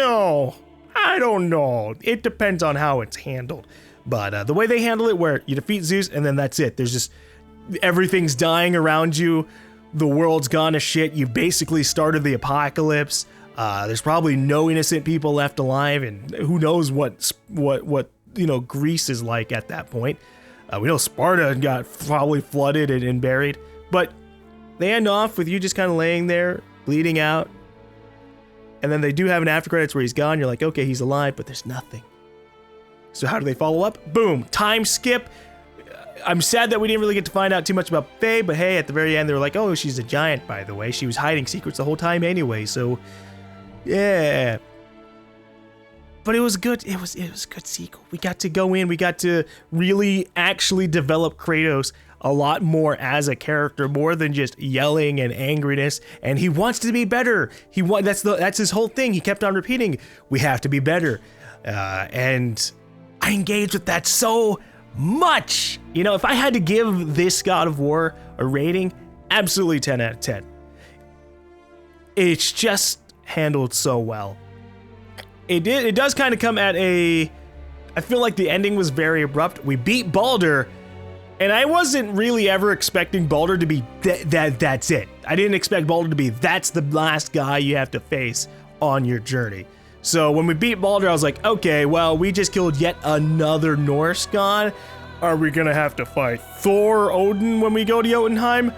know. It depends on how it's handled. But the way they handle it, where you defeat Zeus and then that's it. There's just, everything's dying around you. The world's gone to shit. You basically started the apocalypse. There's probably no innocent people left alive, and who knows what Greece is like at that point. We know Sparta got probably flooded and buried, but they end off with you just kind of laying there, bleeding out, and then they do have an after credits where he's gone. You're like, okay, he's alive, but there's nothing. So how do they follow up? Boom, time skip. I'm sad that we didn't really get to find out too much about Faye, but hey, at the very end, they were like, oh, she's a giant, by the way. She was hiding secrets the whole time anyway, so yeah. But it was good. It was a good sequel. We got to go in. We got to really actually develop Kratos a lot more as a character, more than just yelling and angriness. And he wants to be better. That's his whole thing. He kept on repeating, "We have to be better." And I engaged with that so much. You know, if I had to give this God of War a rating, absolutely 10 out of 10. It's just handled so well. It does kind of come at I feel like the ending was very abrupt. We beat Baldur, and I wasn't really ever expecting Baldur to be that's it. I didn't expect Baldur to be that's the last guy you have to face on your journey. So when we beat Baldur, I was like, okay, well, we just killed yet another Norse god. Are we gonna have to fight Thor, Odin when we go to Jotunheim?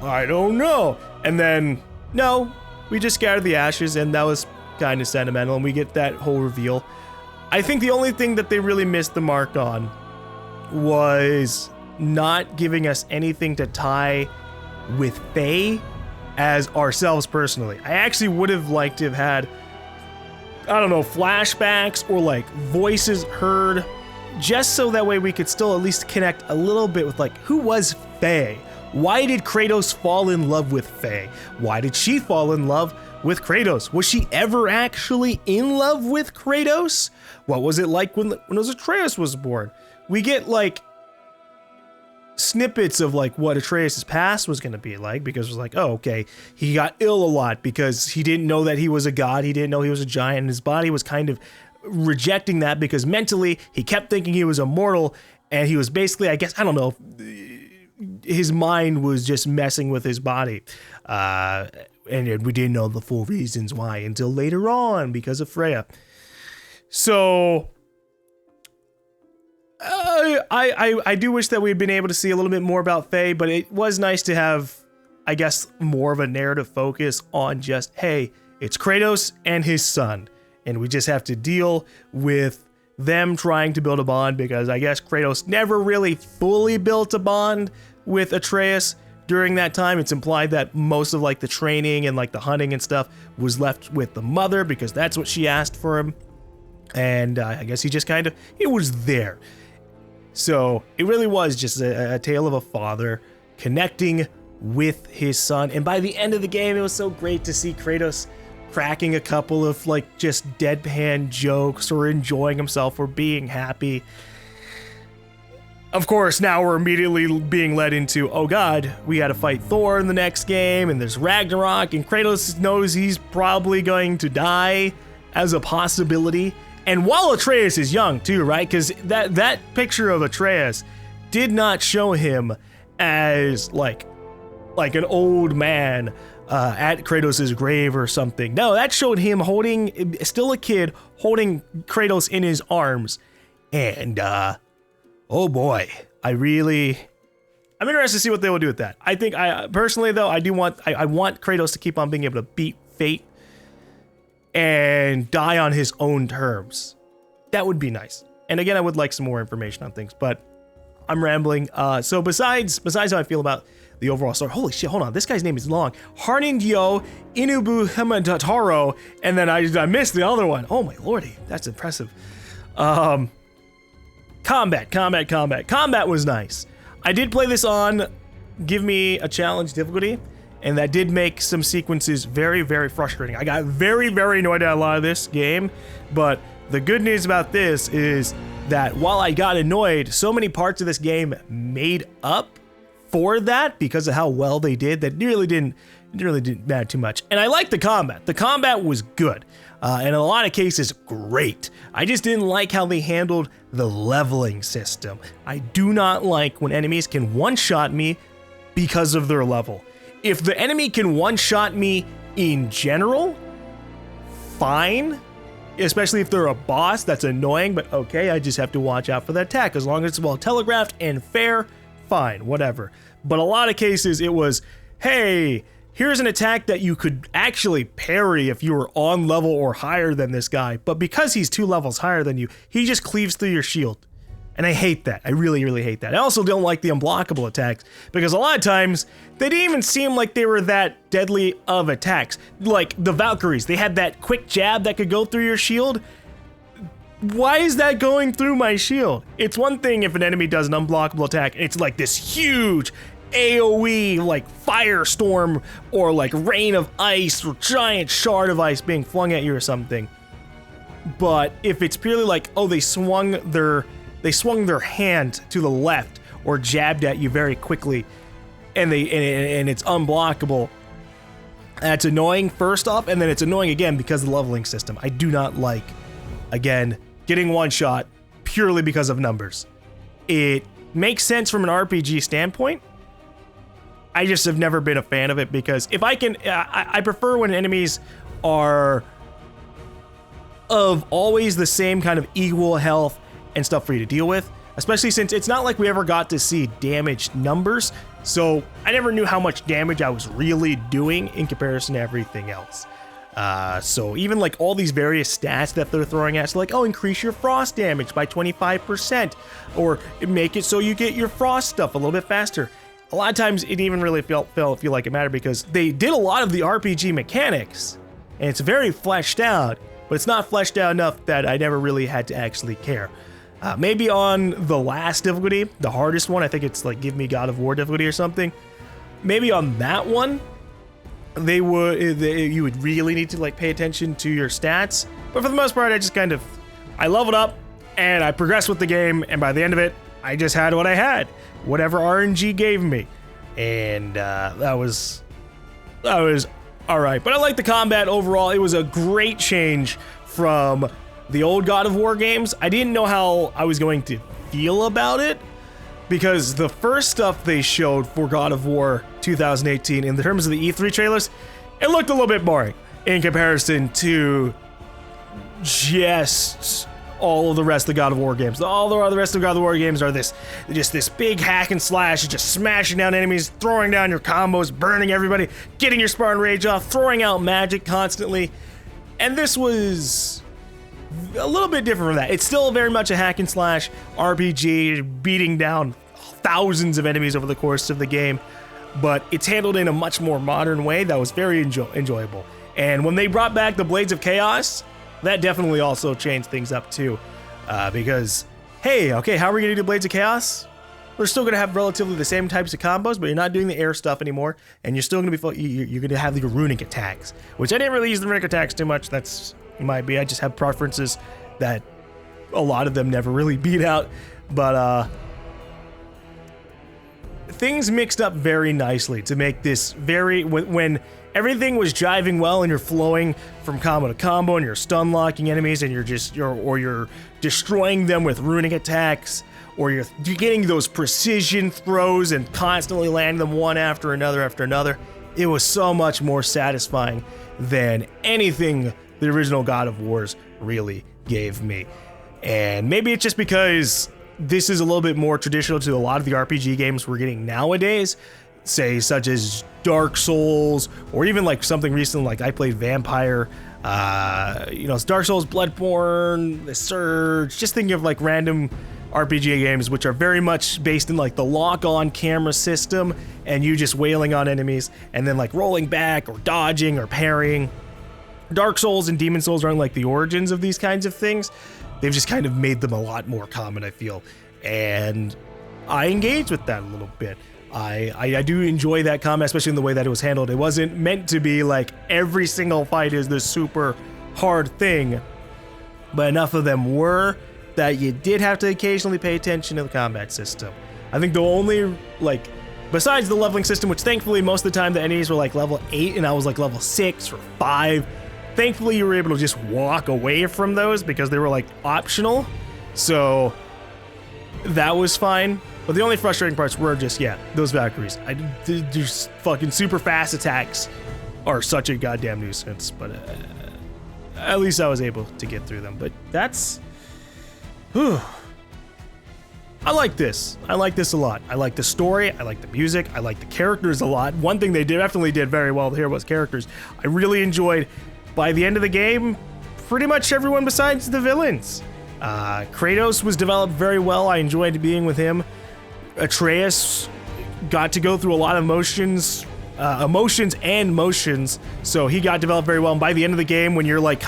I don't know. And then, no, we just scattered the ashes, and that was kind of sentimental, and we get that whole reveal. I think the only thing that they really missed the mark on was not giving us anything to tie with Faye as ourselves personally. I actually would have liked to have had, I don't know, flashbacks or like voices heard, just so that way we could still at least connect a little bit with like, who was Faye? Why did Kratos fall in love with Faye? Why did she fall in love with Kratos? Was she ever actually in love with Kratos? What was it like when Atreus was born? We get like snippets of like what Atreus' past was going to be like, because it was like, oh, okay, he got ill a lot because he didn't know that he was a god. He didn't know he was a giant, and his body was kind of rejecting that because mentally he kept thinking he was immortal, and he was basically, I guess, I don't know, his mind was just messing with his body. And we didn't know the full reasons why until later on because of Freya. So I do wish that we had been able to see a little bit more about Faye, but it was nice to have, I guess, more of a narrative focus on just, hey, it's Kratos and his son, and we just have to deal with them trying to build a bond, because I guess Kratos never really fully built a bond with Atreus during that time. It's implied that most of like the training and like the hunting and stuff was left with the mother, because that's what she asked for him. And I guess he just kind of, it was there. So it really was just a tale of a father connecting with his son. And by the end of the game, it was so great to see Kratos cracking a couple of like just deadpan jokes or enjoying himself or being happy. Of course, now we're immediately being led into, oh god, we gotta fight Thor in the next game, and there's Ragnarok, and Kratos knows he's probably going to die as a possibility. And while Atreus is young too, right? Because that picture of Atreus did not show him as like an old man at Kratos' grave or something. No, that showed him still a kid, holding Kratos in his arms. And oh boy, I'm interested to see what they will do with that. I think personally though, I want Kratos to keep on being able to beat fate and die on his own terms. That would be nice. And again, I would like some more information on things, but I'm rambling. So besides how I feel about the overall story, holy shit, hold on, this guy's name is long. Harnindyo Inubu Hemadataro, and then I missed the other one. Oh my lordy, that's impressive. Combat was nice. I did play this on Give Me a Challenge difficulty, and that did make some sequences very, very frustrating. I got very, very annoyed at a lot of this game, but the good news about this is that while I got annoyed, so many parts of this game made up for that because of how well they did that really didn't matter too much. And I liked the combat. The combat was good. And in a lot of cases, great. I just didn't like how they handled the leveling system. I do not like when enemies can one-shot me because of their level. If the enemy can one-shot me in general, fine. Especially if they're a boss, that's annoying, but okay, I just have to watch out for that attack. As long as it's well telegraphed and fair, fine, whatever. But a lot of cases it was, hey, here's an attack that you could actually parry if you were on level or higher than this guy, but because he's 2 levels higher than you, he just cleaves through your shield. And I hate that. I really, really hate that. I also don't like the unblockable attacks, because a lot of times, they didn't even seem like they were that deadly of attacks. Like the Valkyries, they had that quick jab that could go through your shield. Why is that going through my shield? It's one thing if an enemy does an unblockable attack, and it's like this huge AoE, like firestorm, or like rain of ice, or giant shard of ice being flung at you or something. But if it's purely like, oh, they swung their hand to the left or jabbed at you very quickly, and it's unblockable, that's annoying first off, and then it's annoying again because of the leveling system. I do not like, again, getting one shot purely because of numbers. It makes sense from an RPG standpoint. I just have never been a fan of it because if I can, I prefer when enemies are of always the same kind of equal health and stuff for you to deal with, especially since it's not like we ever got to see damage numbers, so I never knew how much damage I was really doing in comparison to everything else. So even like all these various stats that they're throwing at, so like, oh, increase your frost damage by 25%, or make it so you get your frost stuff a little bit faster. A lot of times it even really feel like it mattered because they did a lot of the RPG mechanics, and it's very fleshed out, but it's not fleshed out enough that I never really had to actually care. Maybe on the last difficulty, the hardest one, I think it's like Give Me God of War difficulty or something. Maybe on that one, you would really need to like pay attention to your stats. But for the most part, I leveled up and I progressed with the game, and by the end of it, I just had what I had, whatever RNG gave me, and that was all right. But I like the combat overall. It was a great change from the old God of War games. I didn't know how I was going to feel about it because the first stuff they showed for God of War 2018 in terms of the E3 trailers, it looked a little bit boring in comparison to just all of the rest of the God of War games. All the rest of the God of War games are this big hack and slash, just smashing down enemies, throwing down your combos, burning everybody, getting your Spartan Rage off, throwing out magic constantly. And this was a little bit different from that. It's still very much a hack and slash RPG, beating down thousands of enemies over the course of the game, but it's handled in a much more modern way that was very enjoyable. And when they brought back the Blades of Chaos, that definitely also changed things up too, because, hey, okay, how are we gonna do Blades of Chaos? We're still gonna have relatively the same types of combos, but you're not doing the air stuff anymore, and you're still gonna be you're gonna have the runic attacks, which I didn't really use the runic attacks too much. That's might be I just have preferences that a lot of them never really beat out, but things mixed up very nicely to make this very when everything was jiving well and you're flowing from combo to combo and you're stun locking enemies and you're destroying them with runic attacks, or you're getting those precision throws and constantly landing them one after another. It was so much more satisfying than anything the original God of Wars really gave me. And maybe it's just because this is a little bit more traditional to a lot of the RPG games we're getting nowadays, say such as Dark Souls, or even like something recent like I played Vampire, it's Dark Souls, Bloodborne, The Surge, just thinking of like random RPG games which are very much based in like the lock-on camera system and you just wailing on enemies and then like rolling back or dodging or parrying. Dark Souls and Demon Souls aren't like the origins of these kinds of things. They've just kind of made them a lot more common, I feel. And I engage with that a little bit. I do enjoy that combat, especially in the way that it was handled. It wasn't meant to be like every single fight is this super hard thing, but enough of them were, that you did have to occasionally pay attention to the combat system. I think the only, like, besides the leveling system, which thankfully most of the time the enemies were like level 8 and I was like level 6 or 5, thankfully you were able to just walk away from those because they were like optional. So that was fine. But the only frustrating parts were just, yeah, those Valkyries. Just fucking super fast attacks are such a goddamn nuisance. But at least I was able to get through them. But that's... Whew. I like this. I like this a lot. I like the story. I like the music. I like the characters a lot. One thing they definitely did very well here was characters. I really enjoyed, by the end of the game, pretty much everyone besides the villains. Kratos was developed very well. I enjoyed being with him. Atreus got to go through a lot of emotions and motions, so he got developed very well. And by the end of the game, when you're like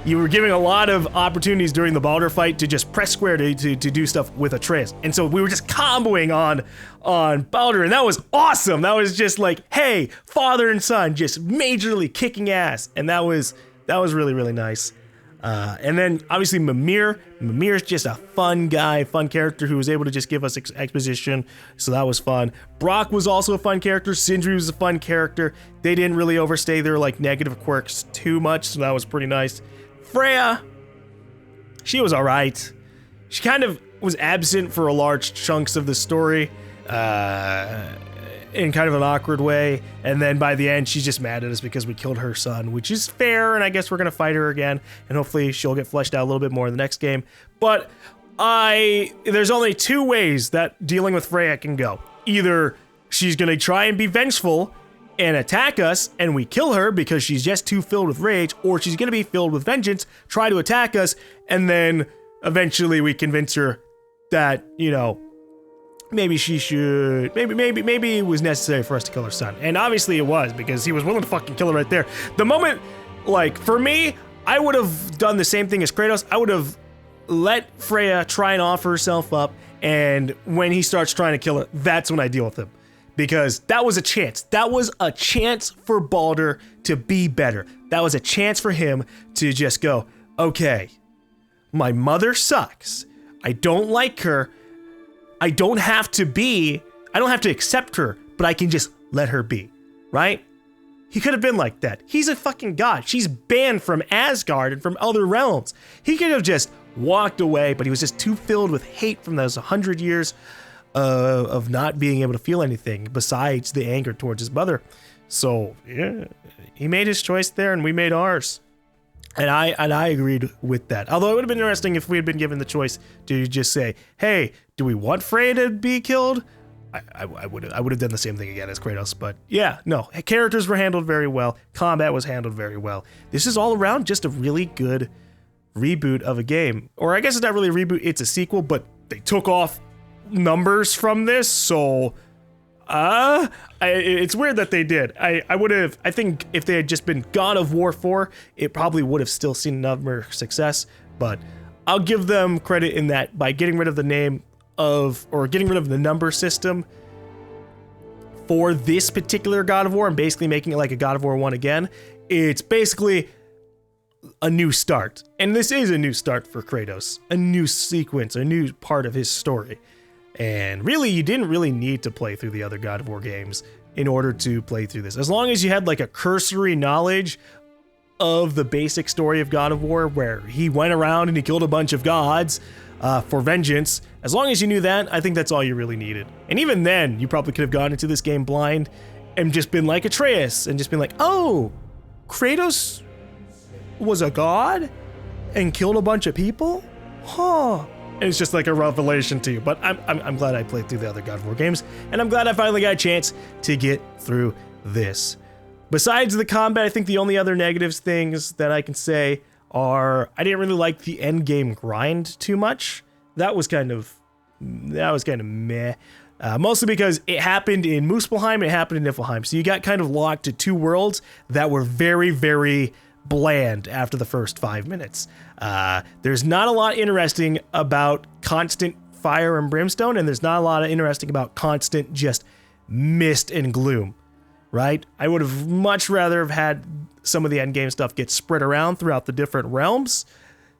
you were giving a lot of opportunities during the Baldur fight to just press square to do stuff with Atreus. And so we were just comboing on Baldur, and that was awesome. That was just like, hey, father and son just majorly kicking ass. And that was really, really nice. And then obviously Mimir. Mimir's just a fun guy, fun character who was able to just give us exposition. So that was fun. Brock was also a fun character. Sindri was a fun character. They didn't really overstay their like negative quirks too much, so that was pretty nice. Freya, she was all right. She kind of was absent for a large chunks of the story, in kind of an awkward way, and then by the end she's just mad at us because we killed her son, which is fair, and I guess we're gonna fight her again, and hopefully she'll get fleshed out a little bit more in the next game. But there's only two ways that dealing with Freya can go. Either she's gonna try and be vengeful and attack us and we kill her because she's just too filled with rage, or she's gonna be filled with vengeance, try to attack us, and then eventually we convince her that, you know, maybe it was necessary for us to kill her son. And obviously it was, because he was willing to fucking kill her right there. The moment, like, for me, I would have done the same thing as Kratos. I would have let Freya try and offer herself up, and when he starts trying to kill her, that's when I deal with him. Because that was a chance. That was a chance for Baldur to be better. That was a chance for him to just go, okay, my mother sucks. I don't like her. I don't have to accept her, but I can just let her be, right? He could have been like that. He's a fucking god. She's banned from Asgard and from other realms. He could have just walked away, but he was just too filled with hate from those 100 years of not being able to feel anything besides the anger towards his mother. So yeah, he made his choice there, and we made ours. And I agreed with that. Although it would have been interesting if we had been given the choice to just say, hey, do we want Freya to be killed? I would have done the same thing again as Kratos. But yeah, no, characters were handled very well. Combat was handled very well. This is all around just a really good reboot of a game. Or I guess it's not really a reboot, it's a sequel, but they took off numbers from this, so it's weird that they did. I think if they had just been God of War 4, it probably would have still seen another success, but I'll give them credit in that by getting rid of the name of, or getting rid of the number system for this particular God of War and basically making it like a God of War 1 again. It's basically a new start. And this is a new start for Kratos, a new sequence, a new part of his story. And really, you didn't really need to play through the other God of War games in order to play through this. As long as you had like a cursory knowledge of the basic story of God of War, where he went around and he killed a bunch of gods for vengeance, as long as you knew that, I think that's all you really needed. And even then, you probably could have gone into this game blind and just been like Atreus and just been like, oh, Kratos was a god and killed a bunch of people? Huh. And it's just like a revelation to you. But I'm glad I played through the other God of War games, and I'm glad I finally got a chance to get through this. Besides the combat, I think the only other negatives things that I can say are I didn't really like the end game grind too much. That was kind of meh. Mostly because it happened in Muspelheim and it happened in Niflheim. So you got kind of locked to two worlds that were very, very bland after the first 5 minutes. There's not a lot interesting about constant fire and brimstone, and there's not a lot of interesting about constant just mist and gloom, right? I would have much rather have had some of the endgame stuff get spread around throughout the different realms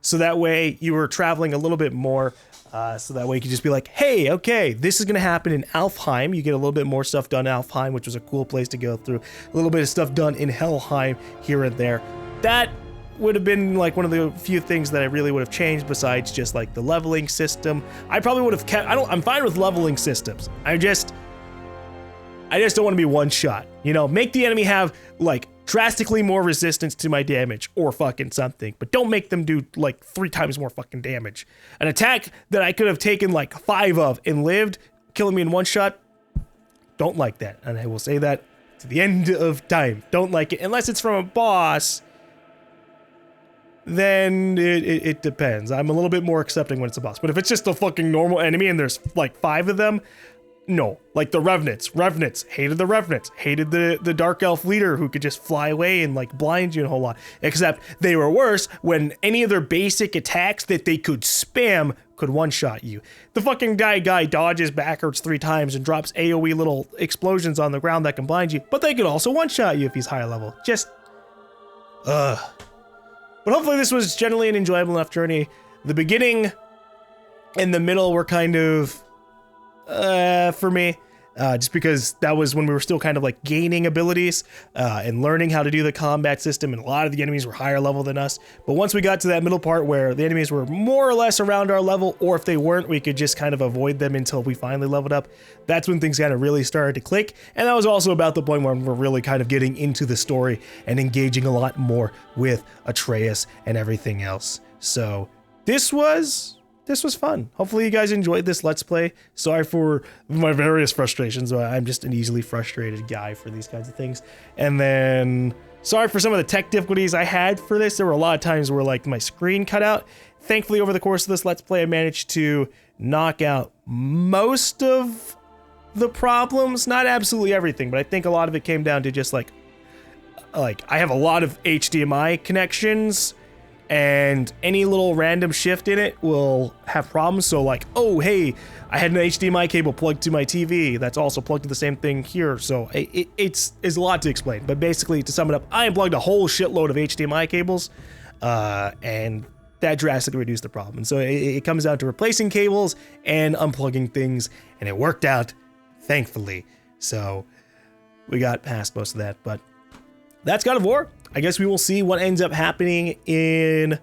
so that way you were traveling a little bit more. So that way you could just be like, hey, okay, this is going to happen in Alfheim. You get a little bit more stuff done in Alfheim, which was a cool place to go through. A little bit of stuff done in Helheim here and there. That would have been like one of the few things that I really would have changed besides just like the leveling system. I probably would have kept, I'm fine with leveling systems. I just don't want to be one shot, you know, make the enemy have like drastically more resistance to my damage or fucking something, but don't make them do like 3 times more fucking damage. An attack that I could have taken like 5 of and lived, killing me in one shot, don't like that. And I will say that to the end of time. Don't like it unless it's from a boss. Then it depends. I'm a little bit more accepting when it's a boss. But if it's just a fucking normal enemy and there's like 5 of them, no. Like the Revenants. Hated the Revenants. Hated the Dark Elf leader who could just fly away and like blind you a whole lot. Except they were worse when any of their basic attacks that they could spam could one-shot you. The fucking guy dodges backwards 3 times and drops AoE little explosions on the ground that can blind you, but they could also one-shot you if he's high level. Just, But hopefully this was generally an enjoyable enough journey. The beginning and the middle were kind of for me, just because that was when we were still kind of like gaining abilities and learning how to do the combat system, and a lot of the enemies were higher level than us. But once we got to that middle part where the enemies were more or less around our level, or if they weren't, we could just kind of avoid them until we finally leveled up. That's when things kind of really started to click, and that was also about the point where we're really kind of getting into the story and engaging a lot more with Atreus and everything else. So this was fun. Hopefully you guys enjoyed this Let's Play. Sorry for my various frustrations. I'm just an easily frustrated guy for these kinds of things. And then sorry for some of the tech difficulties I had for this. There were a lot of times where like my screen cut out. Thankfully over the course of this Let's Play I managed to knock out most of the problems. Not absolutely everything, but I think a lot of it came down to just like I have a lot of HDMI connections, and any little random shift in it will have problems. So like, oh, hey, I had an HDMI cable plugged to my TV that's also plugged to the same thing here. So it's a lot to explain. But basically, to sum it up, I unplugged a whole shitload of HDMI cables, and that drastically reduced the problem. And so it comes down to replacing cables and unplugging things, and it worked out, thankfully. So we got past most of that, but that's God of War. I guess we will see what ends up happening in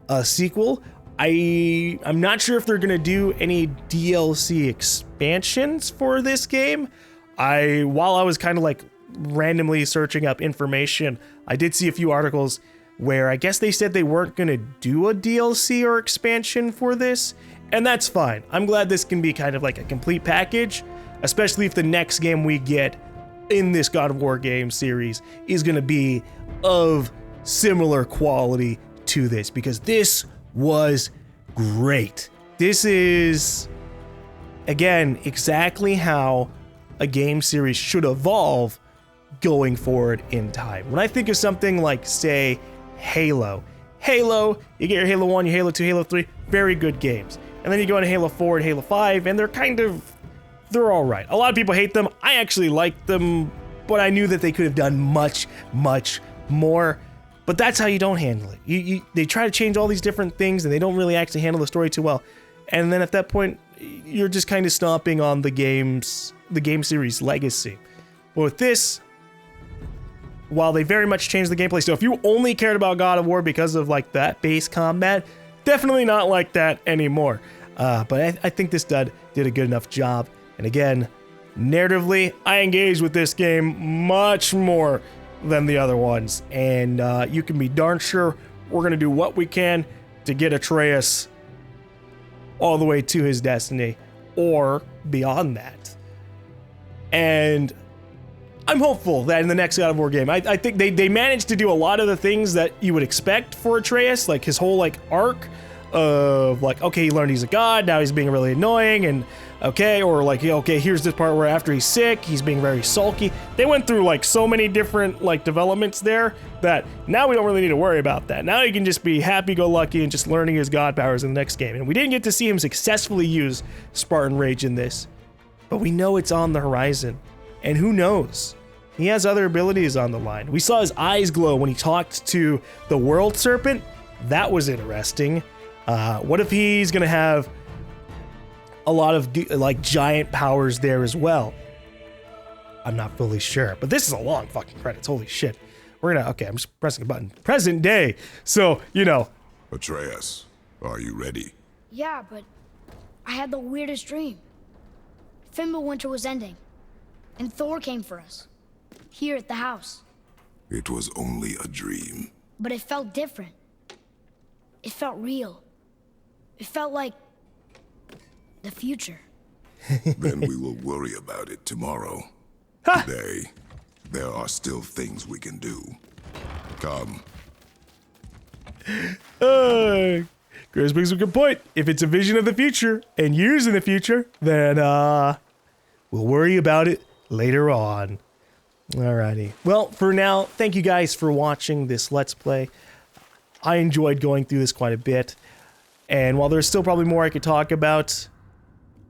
a sequel. I'm not sure if they're gonna do any DLC expansions for this game. While I was kind of like randomly searching up information, I did see a few articles where I guess they said they weren't gonna do a DLC or expansion for this, and that's fine. I'm glad this can be kind of like a complete package, especially if the next game we get in this God of War game series is gonna be of similar quality to this, because this was great. This is, again, exactly how a game series should evolve going forward in time. When I think of something like, say, Halo, you get your Halo 1, your Halo 2, Halo 3, very good games. And then you go into Halo 4 and Halo 5, and they're all right. A lot of people hate them. I actually like them, but I knew that they could have done much, much more. But that's how you don't handle it. They try to change all these different things, and they don't really actually handle the story too well. And then at that point, you're just kind of stomping on the game series legacy. But with this, while they very much changed the gameplay, so if you only cared about God of War because of like that base combat, definitely not like that anymore. But I think this did a good enough job. And again, narratively, I engage with this game much more than the other ones, and you can be darn sure we're gonna do what we can to get Atreus all the way to his destiny, or beyond that. And I'm hopeful that in the next God of War game, I think they managed to do a lot of the things that you would expect for Atreus, like his whole like arc of like, okay, he learned he's a god, now he's being really annoying, and okay, or like, okay, here's this part where after he's sick, he's being very sulky. They went through like so many different like developments there that now we don't really need to worry about that. Now he can just be happy-go-lucky and just learning his god powers in the next game. And we didn't get to see him successfully use Spartan Rage in this, but we know it's on the horizon. And who knows? He has other abilities on the line. We saw his eyes glow when he talked to the World Serpent. That was interesting. What if he's gonna have a lot of like giant powers there as well? I'm not fully sure, but this is a long fucking credits. Holy shit. We're gonna, okay, I'm just pressing a button. Present day. So, you know. Atreus, are you ready? Yeah, but I had the weirdest dream. Fimbulwinter was ending, and Thor came for us, here at the house. It was only a dream. But it felt different. It felt real. It felt like the future. Then we will worry about it tomorrow. Today, there are still things we can do. Come. Chris brings a good point. If it's a vision of the future and years in the future, then we'll worry about it later on. Alrighty. Well, for now, thank you guys for watching this Let's Play. I enjoyed going through this quite a bit. And while there's still probably more I could talk about,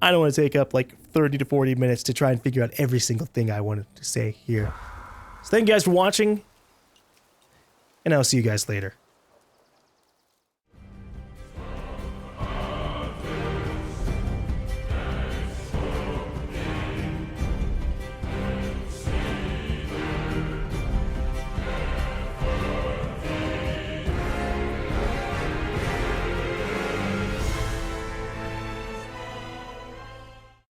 I don't want to take up like 30 to 40 minutes to try and figure out every single thing I wanted to say here. So thank you guys for watching, and I'll see you guys later.